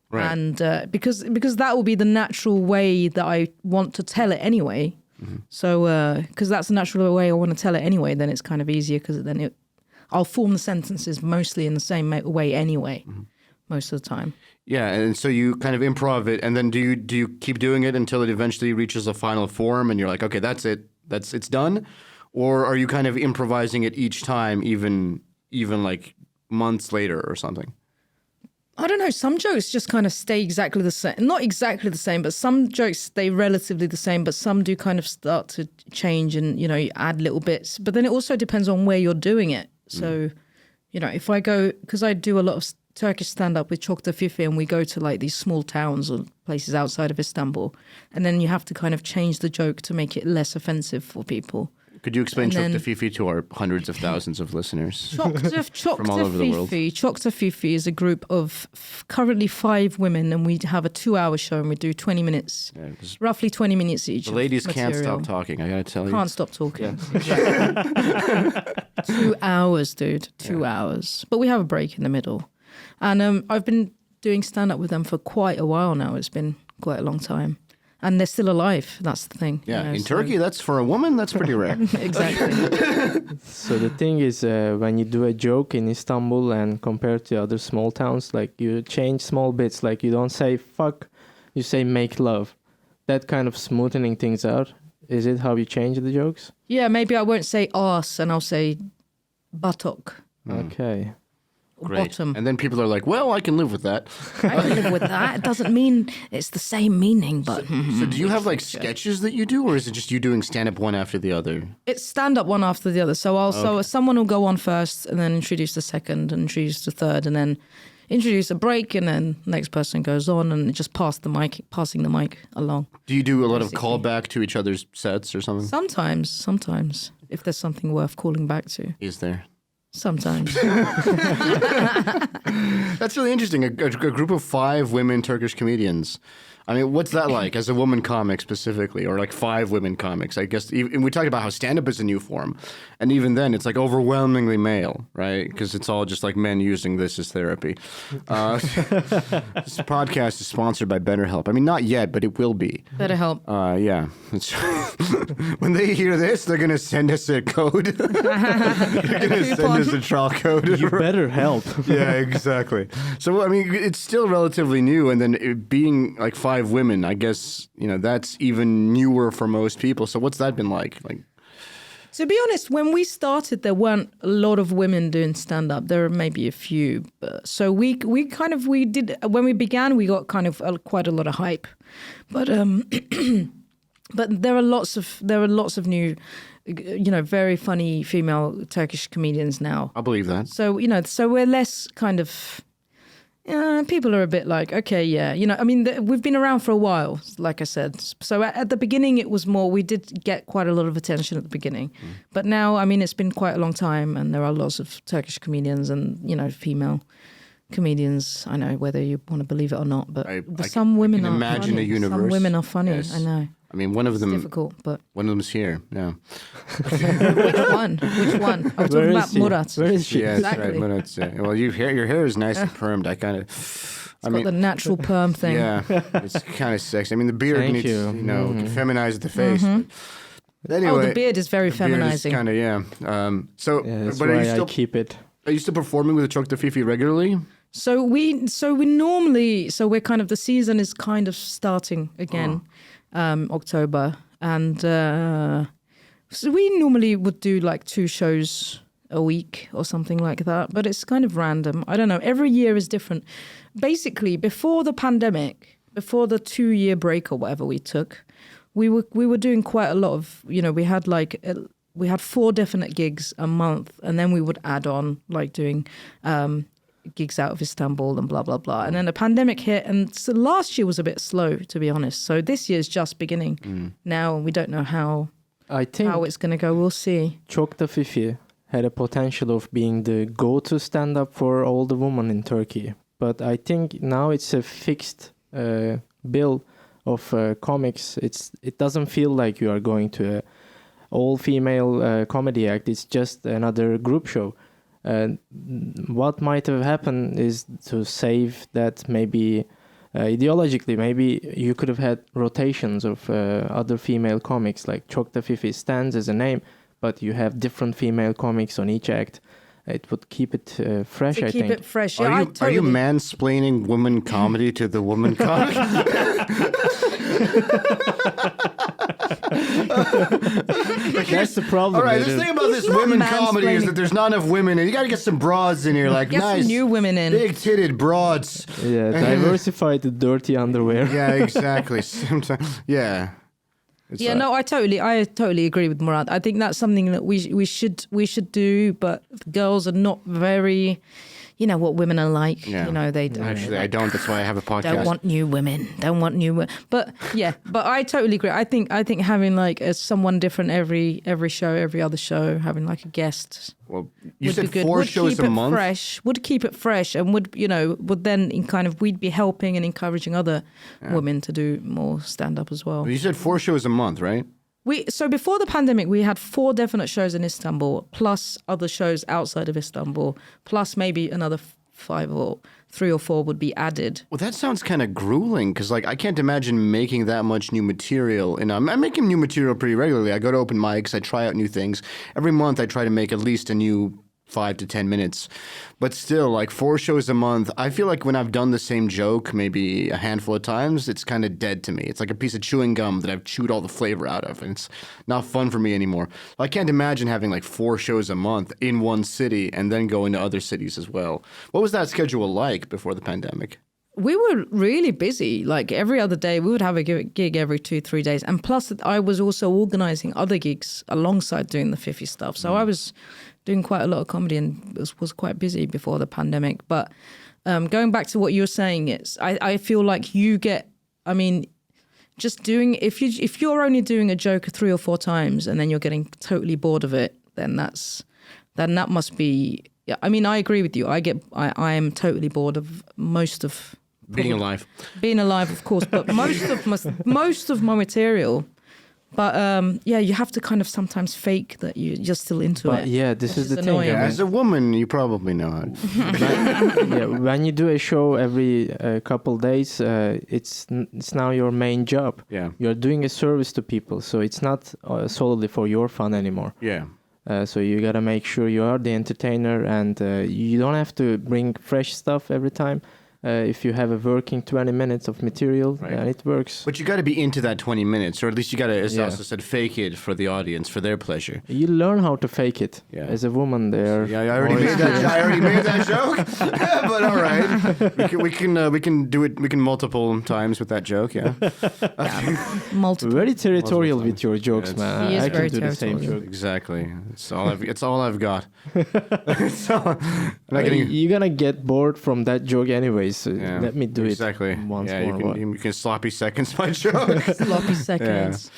Right. And because that will be the natural way that I want to tell it anyway. Mm-hmm. So because that's the natural way I want to tell it anyway, then it's kind of easier because then I'll form the sentences mostly in the same way anyway, most of the time. Yeah, and so you kind of improv it, and then do you keep doing it until it eventually reaches a final form, and you're like, okay, that's it, it's done, or are you kind of improvising it each time, even like months later or something? I don't know. Some jokes just kind of stay exactly the same. Not exactly the same, but some jokes stay relatively the same, but some do kind of start to change and, you add little bits. But then it also depends on where you're doing it. So, if I go, because I do a lot of Turkish stand-up with Çok da Fifi, and we go to like these small towns or places outside of Istanbul, and then you have to kind of change the joke to make it less offensive for people. Could you explain Çok da Fifi to our hundreds of thousands of listeners from all over the world? Çok da Fifi is a group of currently 5 women, and we have a 2-hour show, and we do 20 minutes, roughly 20 minutes each. The ladies material. can't stop talking, I gotta tell you. Can't stop talking. Yeah. 2 hours, dude. 2 hours. But we have a break in the middle. And I've been doing stand-up with them for quite a while now. It's been quite a long time. And they're still alive. That's the thing. Yeah, in Turkey, that's for a woman, that's pretty rare. Exactly. So the thing is, when you do a joke in Istanbul and compared to other small towns, like you change small bits, like you don't say fuck, you say make love. That kind of smoothing things out. Is it how you change the jokes? Yeah, maybe I won't say arse and I'll say buttock. Okay. Great. bottom. And then people are like, well, I can live with that. I can live with that. It doesn't mean it's the same meaning, but So do you have like sketches that you do, or is it just you doing stand-up one after the other? it's stand up one after the other. So someone will go on first and then introduce the second and introduce the third and then introduce a break and then next person goes on and just passing the mic along. Do you do a lot of callback to each other's sets or something? Sometimes, if there's something worth calling back to. Is there? Sometimes. That's really interesting. A group of 5 women Turkish comedians. I mean, what's that like as a woman comic specifically, or like 5 women comics? I guess, and we talked about how stand-up is a new form. And even then, it's like overwhelmingly male, right? Because it's all just like men using this as therapy. This podcast is sponsored by BetterHelp. I mean, not yet, but it will be. BetterHelp. Yeah. When they hear this, they're going to send us a code. They're going to send us a trial code. You better help. Yeah, exactly. So, I mean, it's still relatively new. And then it being like 5 women, I guess, that's even newer for most people. So what's that been like? To be honest, when we started, there weren't a lot of women doing stand-up. There were maybe a few. So we did, when we began, we got kind of quite a lot of hype. But but there are lots of new, very funny female Turkish comedians now. I believe that. So, so we're less kind of, people are a bit like, okay, yeah. I mean, we've been around for a while, like I said. So at the beginning, it was more, we did get quite a lot of attention at the beginning. But now, I mean, it's been quite a long time and there are lots of Turkish comedians and, female comedians. I know whether you want to believe it or not, but some women are imagine funny. a universe. Some women are funny, Yes. I know. I mean, one of them. It's difficult, but. One of them's here. Yeah. Which one? I'm talking about Murat. Where is she? Yeah, that's Exactly. right. Murat's, well, your hair is nice and permed. I kind of. It's got the natural perm thing. Yeah, it's kind of sexy. I mean, the beard Thank needs, you. can feminize the face. But anyway, Oh, the beard is very feminizing. Kind of, yeah. That's but are why you still I keep it. Are you still performing with the Çok da Fifi regularly? So we normally, we're kind of, the season is kind of starting again, October. And so we normally would do like 2 shows a week or something like that. But it's kind of random. I don't know. Every year is different. Basically, before the pandemic, before the 2-year break or whatever we took, we were doing quite a lot of, we had 4 definite gigs a month, and then we would add on like doing gigs out of Istanbul and blah, blah, blah. And then the pandemic hit, and so last year was a bit slow, to be honest. So this year's just beginning now, and we don't know how it's going to go. We'll see. Çok da Fifi had a potential of being the go-to stand-up for all the women in Turkey. But I think now it's a fixed bill of comics. It doesn't feel like you are going to an all-female comedy act. It's just another group show. What might have happened is to save that, maybe ideologically, maybe you could have had rotations of other female comics, like Çok da Fifi stands as a name, but you have different female comics on each act. It would keep it fresh, I think. Keep it fresh. Are Yeah, you mansplaining woman comedy to the woman comic? That's the problem. All right, the thing about this not women comedy is mansplaining. that there's not enough women, and you got to get some broads in here, like Get nice, some new women in. big-titted broads. Yeah, diversify the dirty underwear. Yeah, exactly. Sometimes, yeah. It's Yeah, no, I totally agree with Murat. I think that's something that we should do, but girls are not very, what women are like. Yeah. They Actually, I don't. That's why I have a podcast. don't want new women. But yeah, but I totally agree. I think having like someone different every show, every other show, having like a guest. Well, you would said be good. 4 Would shows keep a it month. Fresh. Would keep it fresh, and would then we'd be helping and encouraging other women to do more stand up as well. You said 4 shows a month, right? So before the pandemic, we had 4 definite shows in Istanbul, plus other shows outside of Istanbul, plus maybe another 5 or 3 or 4 would be added. Well, that sounds kind of grueling because, I can't imagine making that much new material. And I'm making new material pretty regularly. I go to open mics, I try out new things. Every month, I try to make at least a new 5 to 10 minutes. But still, like 4 shows a month, I feel like when I've done the same joke maybe a handful of times, it's kind of dead to me. It's like a piece of chewing gum that I've chewed all the flavor out of, and it's not fun for me anymore. I can't imagine having like 4 shows a month in one city and then going to other cities as well. What was that schedule like before the pandemic? We were really busy. Like every other day, we would have a gig every 2-3 days. And plus, I was also organizing other gigs alongside doing the Fifi stuff. So I was doing quite a lot of comedy and was quite busy before the pandemic. But going back to what you were saying, I feel like you get, I mean, just doing, if you're only doing a joke 3 or 4 times and then you're getting totally bored of it, then that must be, yeah, I mean, I agree with you. I am totally bored of most of Being alive. Being alive, of course, but most of my material. But yeah, you have to kind of sometimes fake that you're still into it. Yeah, this is the thing. annoying. Yeah, as a woman, you probably know how. Yeah, when you do a show every couple days, it's now your main job. Yeah. You're doing a service to people, so it's not solely for your fun anymore. Yeah. So you gotta make sure you are the entertainer, and you don't have to bring fresh stuff every time. If you have a working 20 minutes of material, Right. it works. But you got to be into that 20 minutes, or at least you got to, as Yeah. Aslı said, fake it for the audience, for their pleasure. You learn how to fake it. Yeah. As a woman, there. Yeah, I already made that joke. But all right, we can do it. We can multiple times with that joke. Yeah. Multiple. Very territorial with your jokes, Yeah, man. He is I very can do the same territorial. joke. Exactly. It's all I've got. I'm not getting. You're gonna get bored from that joke anyways. So Yeah, let me do exactly. it once yeah, more. you can sloppy seconds my joke. Sloppy seconds.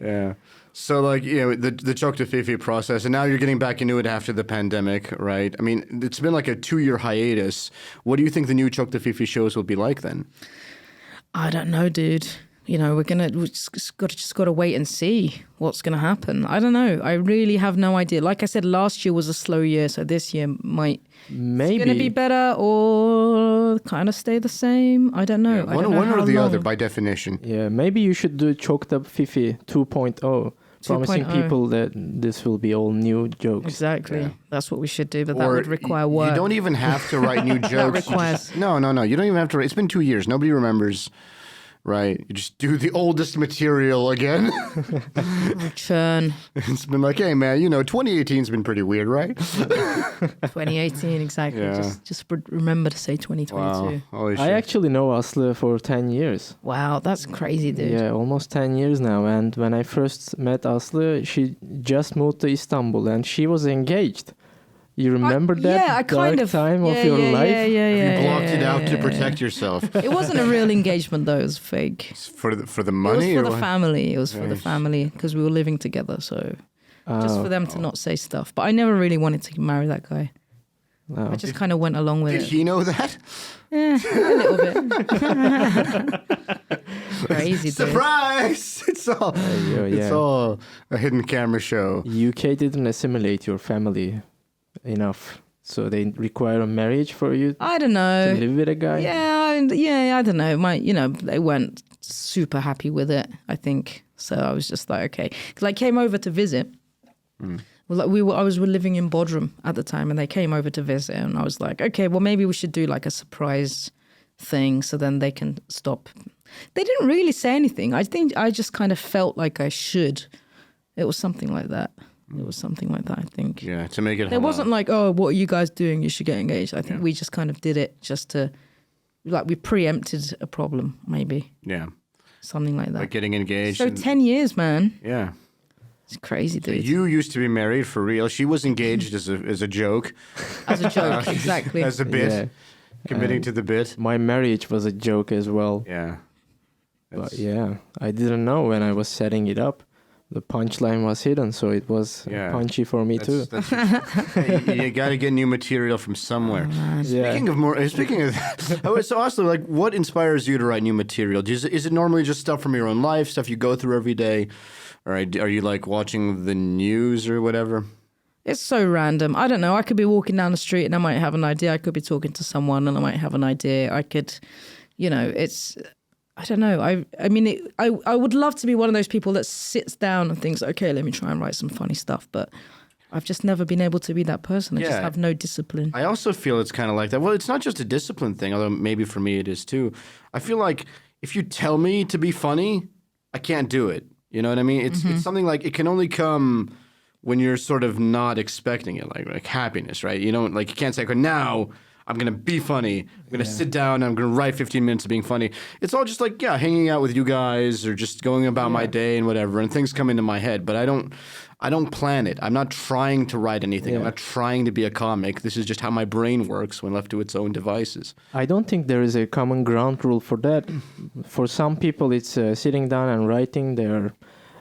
Yeah. So like, you know, the Choke to Fifi process, and now you're getting back into it after the pandemic, right? I mean, it's been like a 2-year hiatus. What do you think the new Choke to Fifi shows will be like then? I don't know, dude. You know, we just got to wait and see what's going to happen. I don't know. I really have no idea. Like I said, last year was a slow year, so this year might Maybe going to be better or kind of stay the same. I don't know. Yeah, I don't know one or how the long. other by definition. Yeah, maybe you should do Choked Up Fifi 2.0, promising 2.0. people that this will be all new jokes. Exactly. Yeah. That's what we should do, but that Or would require work. You don't even have to write new jokes. You requires- just- no. You don't even have to write. It's been 2 years. Nobody remembers. Right. You just do the oldest material again. Churn. It's been like, hey, man, 2018's been pretty weird, right? 2018, exactly. Yeah. Just remember to say 2022. Wow. Holy shit. I actually know Aslı for 10 years. Wow, that's crazy, dude. Yeah, almost 10 years now. And when I first met Aslı, she just moved to Istanbul and she was engaged. You remember that yeah, I dark kind of time of yeah, your yeah, life? Yeah, You blocked it out to yeah. protect yourself. It wasn't a real engagement though; it was fake. For the It money? was for or the what? family. It was for the Nice. family because we were living together. So just Oh, for them to not say stuff. But I never really wanted to marry that guy. oh. I just kind of went along with Did it. he know that? Yeah, a little bit. Crazy, dude. Surprise! It's yeah. all a hidden camera show. UK didn't assimilate your family enough. So they require a marriage for you I don't to know. live with a guy? I don't know. They weren't super happy with it, I think. So I was just like, okay. Because I came over to visit. Well, I was living in Bodrum at the time, and they came over to visit, and I was like, okay, well, maybe we should do like a surprise thing, so then they can stop. They didn't really say anything. I think I just kind of felt like I should. It was something like that. I think. Yeah, to make it. It wasn't like, oh, what are you guys doing? You should get engaged. I think we just kind of did it just to, like, we preempted a problem, maybe. Yeah, Something like that. like getting engaged. So and- 10 years, man. Yeah. It's crazy, dude. You used to be married for real. She was engaged as a joke, As a joke, exactly. as a bit, Yeah. committing to the bit. My marriage was a joke as well. Yeah. But yeah, I didn't know when I was setting it up. The punchline was hidden, so it was Yeah. punchy for me too. Hey, you got to get new material from somewhere. Yeah. Speaking of that, so Aslı, like, what inspires you to write new material? Is it normally just stuff from your own life, stuff you go through every day, or are you like watching the news or whatever? It's so random. I don't know. I could be walking down the street and I might have an idea. I could be talking to someone and I might have an idea. I could, it's... I don't know. I mean, I would love to be one of those people that sits down and thinks, okay, let me try and write some funny stuff. But I've just never been able to be that person. I just Yeah. have no discipline. I also feel it's kind of like that. Well, it's not just a discipline thing, although maybe for me it is too. I feel like if you tell me to be funny, I can't do it. You know what I mean? It's something like it can only come when you're sort of not expecting it, like happiness, right? You don't like you can't say, okay, now I'm gonna be funny. I'm gonna sit down and I'm gonna write 15 minutes of being funny. It's all just like hanging out with you guys or just going about my day and whatever, and things come into my head, but I don't plan it. I'm not trying to write anything. I'm not trying to be a comic. This is just how my brain works when left to its own devices. I don't think there is a common ground rule for that. For some people, it's sitting down and writing. They're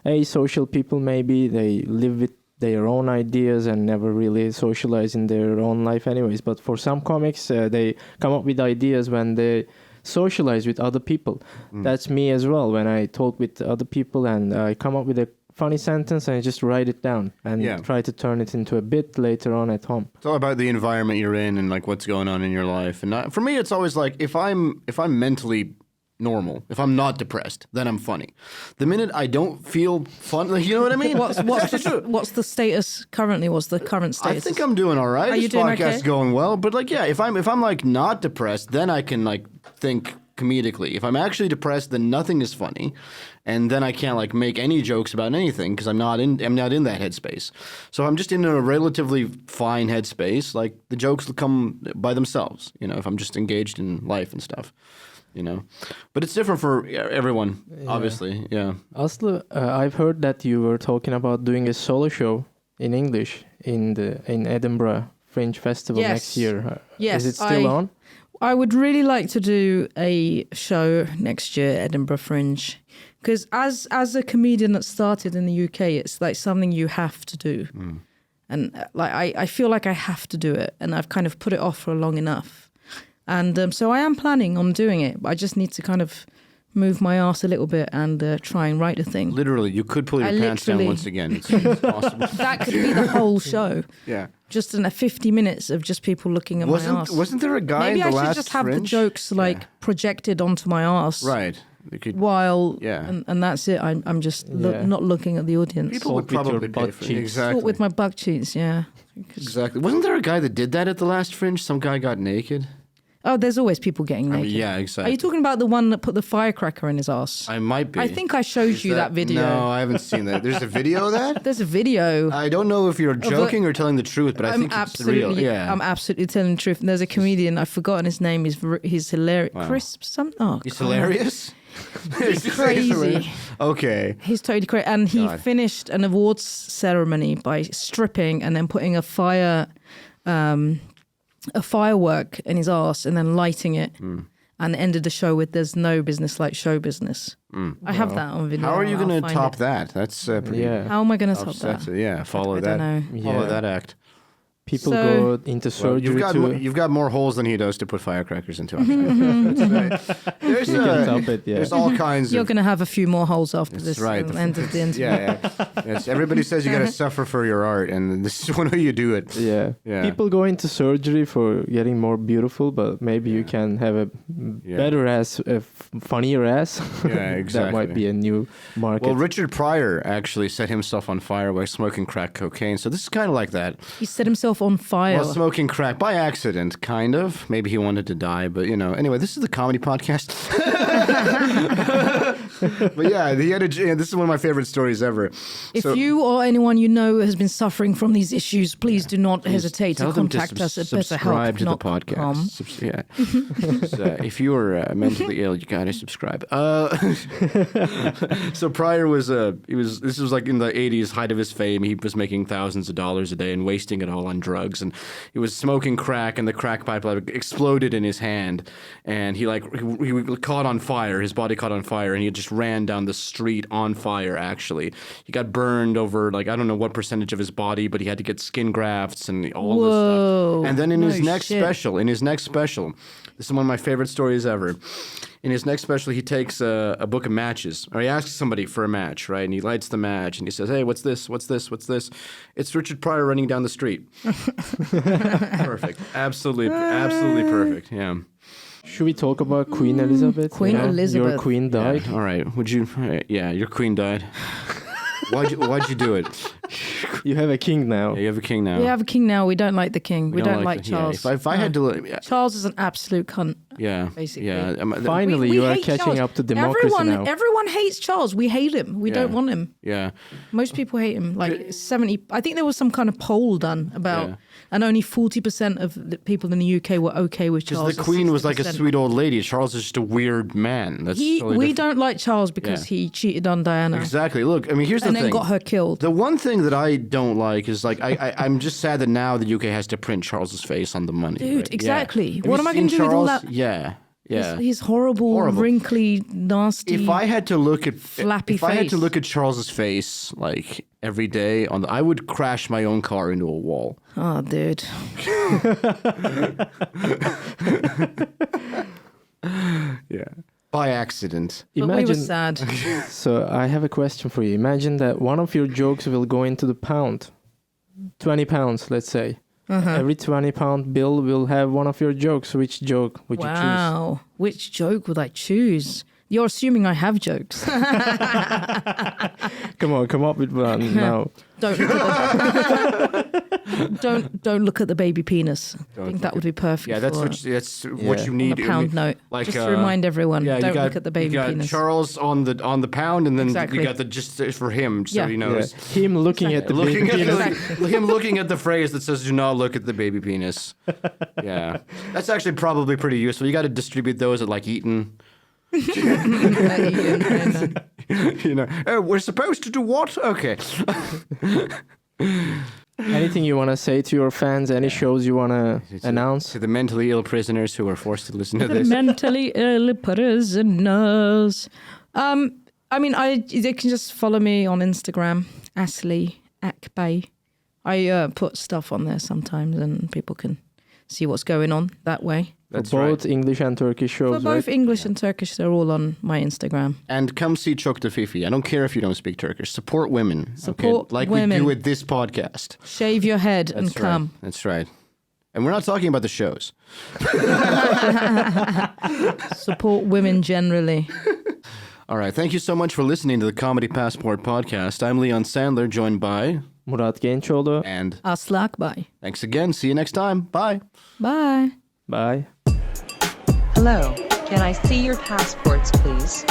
asocial people, maybe. They live with their own ideas and never really socialize in their own life anyways. But for some comics, they come up with ideas when they socialize with other people. That's me as well. When I talk with other people and I come up with a funny sentence and I just write it down and try to turn it into a bit later on at home. It's all about the environment you're in and like what's going on in your life. And for me, it's always like if I'm mentally normal, if I'm not depressed, then I'm funny. The minute I don't feel fun, like, you know what I mean? What's the status currently? What's the current status? I think I'm doing all right. Are you doing podcast's okay? going well, but like if I'm like not depressed, then I can like think comedically. If I'm actually depressed, then nothing is funny, and then I can't like make any jokes about anything because I'm not in that headspace. So I'm just in a relatively fine headspace. Like the jokes will come by themselves, you know, if I'm just engaged in life and stuff. You know, but it's different for everyone, obviously. Yeah. Aslı, I've heard that you were talking about doing a solo show in English in Edinburgh Fringe Festival next year. Yes, is it still on? I would really like to do a show next year, Edinburgh Fringe, because as a comedian that started in the UK, it's like something you have to do, and like I feel like I have to do it, and I've kind of put it off for long enough. And so I am planning on doing it, but I just need to kind of move my ass a little bit and try and write a thing. Literally, you could pull your pants down once again. It's possible. That could be the whole show. Yeah. Just in 50 minutes of just people looking at my ass. Wasn't there a guy Maybe in the I should last just have Fringe? the jokes like projected onto my ass. Right. While and that's it. I'm just not looking at the audience. People would probably pay for it. Exactly. Talk with my butt cheeks, yeah. Exactly. Wasn't there a guy that did that at the last Fringe? Some guy got naked. Oh, there's always people getting naked. Yeah, exactly. Are you talking about the one that put the firecracker in his ass? I might be. I think I showed you that video. No, I haven't seen that. There's a video of that? There's a video. I don't know if you're joking or telling the truth, but I think it's real. Yeah. I'm absolutely telling the truth. And there's a comedian, I've forgotten his name, he's hilarious. Wow. Chris something? Oh, he's hilarious? He's crazy. Okay. He's totally crazy. And he finished an awards ceremony by stripping and then putting a firework in his ass and then lighting it and ended the show with "There's no business like show business." I have that on video. How are you going to top that? That's pretty. Yeah. How am I going to top that? Yeah, follow that. Follow that act. People go into surgery you've got more holes than he does to put firecrackers into. There's all kinds. You're going to have a few more holes after this. Right. End of the interview. Yes. Everybody says you got to suffer for your art, and this is one way you do it. Yeah. People go into surgery for getting more beautiful, but maybe you can have a better ass, a funnier ass. Yeah, exactly. That might be a new market. Well, Richard Pryor actually set himself on fire by smoking crack cocaine, so this is kind of like that. He set himself on fire. Well, smoking crack by accident, kind of. Maybe he wanted to die, but you know. Anyway, this is the comedy podcast. But yeah, this is one of my favorite stories ever. If you or anyone you know has been suffering from these issues, please do not hesitate to contact us at subscribe to the podcast. If you are mentally ill, you gotta subscribe. So Pryor was this was like in the 80s, height of his fame. He was making thousands of dollars a day and wasting it all on drugs, and he was smoking crack, and the crack pipe exploded in his hand, and he caught on fire. His body caught on fire, and he just ran down the street on fire. Actually, he got burned over like I don't know what percentage of his body, but he had to get skin grafts and all this stuff. And then in his next special, this is one of my favorite stories ever. In his next special, he takes a book of matches, or he asks somebody for a match, right? And he lights the match, and he says, "Hey, what's this? What's this? What's this?" It's Richard Pryor running down the street. Perfect. Absolutely perfect. Yeah. Should we talk about Queen Elizabeth? Queen Elizabeth. Your queen died. Yeah. All right. Would you? Yeah, your queen died. Why'd you do it? You have a king now. Yeah, you have a king now. We have a king now. We don't like the king. We don't like Charles. If I had to, Charles is an absolute cunt. yeah, Basically. yeah. Finally, We you are hate catching Charles. up to democracy now. Everyone hates Charles. We hate him. We don't want him. Yeah. Most people hate him. Like 70. I think there was some kind of poll done about, and only 40% of the people in the UK were okay with Charles. Because the Queen was like a sweet old lady. Charles is just a weird man. That's totally we different. don't like Charles because he cheated on Diana. Exactly. Look, I mean, here's the And thing. then got her killed. The one thing that I don't like is like I'm just sad that now the UK has to print Charles's face on the money. Dude, right? exactly. Have What you am I going seen to do with all Charles? that? Yeah. Yeah. He's horrible, wrinkly, nasty. If I had to look at flappy if I had to face. look at Charles's face like every day I would crash my own car into a wall. Oh, dude. Yeah. By accident. But we were Imagine. sad. So I have a question for you. Imagine that one of your jokes will go into the pound. 20 pounds, let's say. Every 20-pound bill will have one of your jokes. Which joke would you choose? Wow. Which joke would I choose? You're assuming I have jokes. Come on, come up with one now. Don't look at the, don't look at the baby penis. I think that would be perfect. Yeah, that's for what you need. a pound note. Like, Just to remind everyone, yeah, don't look at the baby you got penis. Charles on the pound, and then Exactly. you got the just for him, so Yeah. he Yeah. knows. Him looking at the Looking baby at penis. him looking at the phrase that says "Do not look at the baby penis." Yeah, that's actually probably pretty useful. You got to distribute those at like Eton. You know, oh, we're supposed to do what? Okay. Anything you want to say to your fans? Any shows you want to announce? To the mentally ill prisoners who are forced to listen to The this. mentally ill prisoners. I mean, they can just follow me on Instagram, Aslı Akbay. I put stuff on there sometimes, and people can see what's going on that way. That's For both right. English and Turkish For shows, both right? English and Turkish, they're all on my Instagram. And come see Çok da Fifi. I don't care if you don't speak Turkish. Support women. Support okay? Like women. we do with this podcast. Shave your head and That's come. Right. That's right. And we're not talking about the shows. Support women generally. All right. Thank you so much for listening to the Comedy Passport podcast. I'm Leon Sandler, joined by Murat Gençoğlu. and Aslı Akbay. thanks again. See you next time. Bye. Bye. Bye. Hello, can I see your passports, please?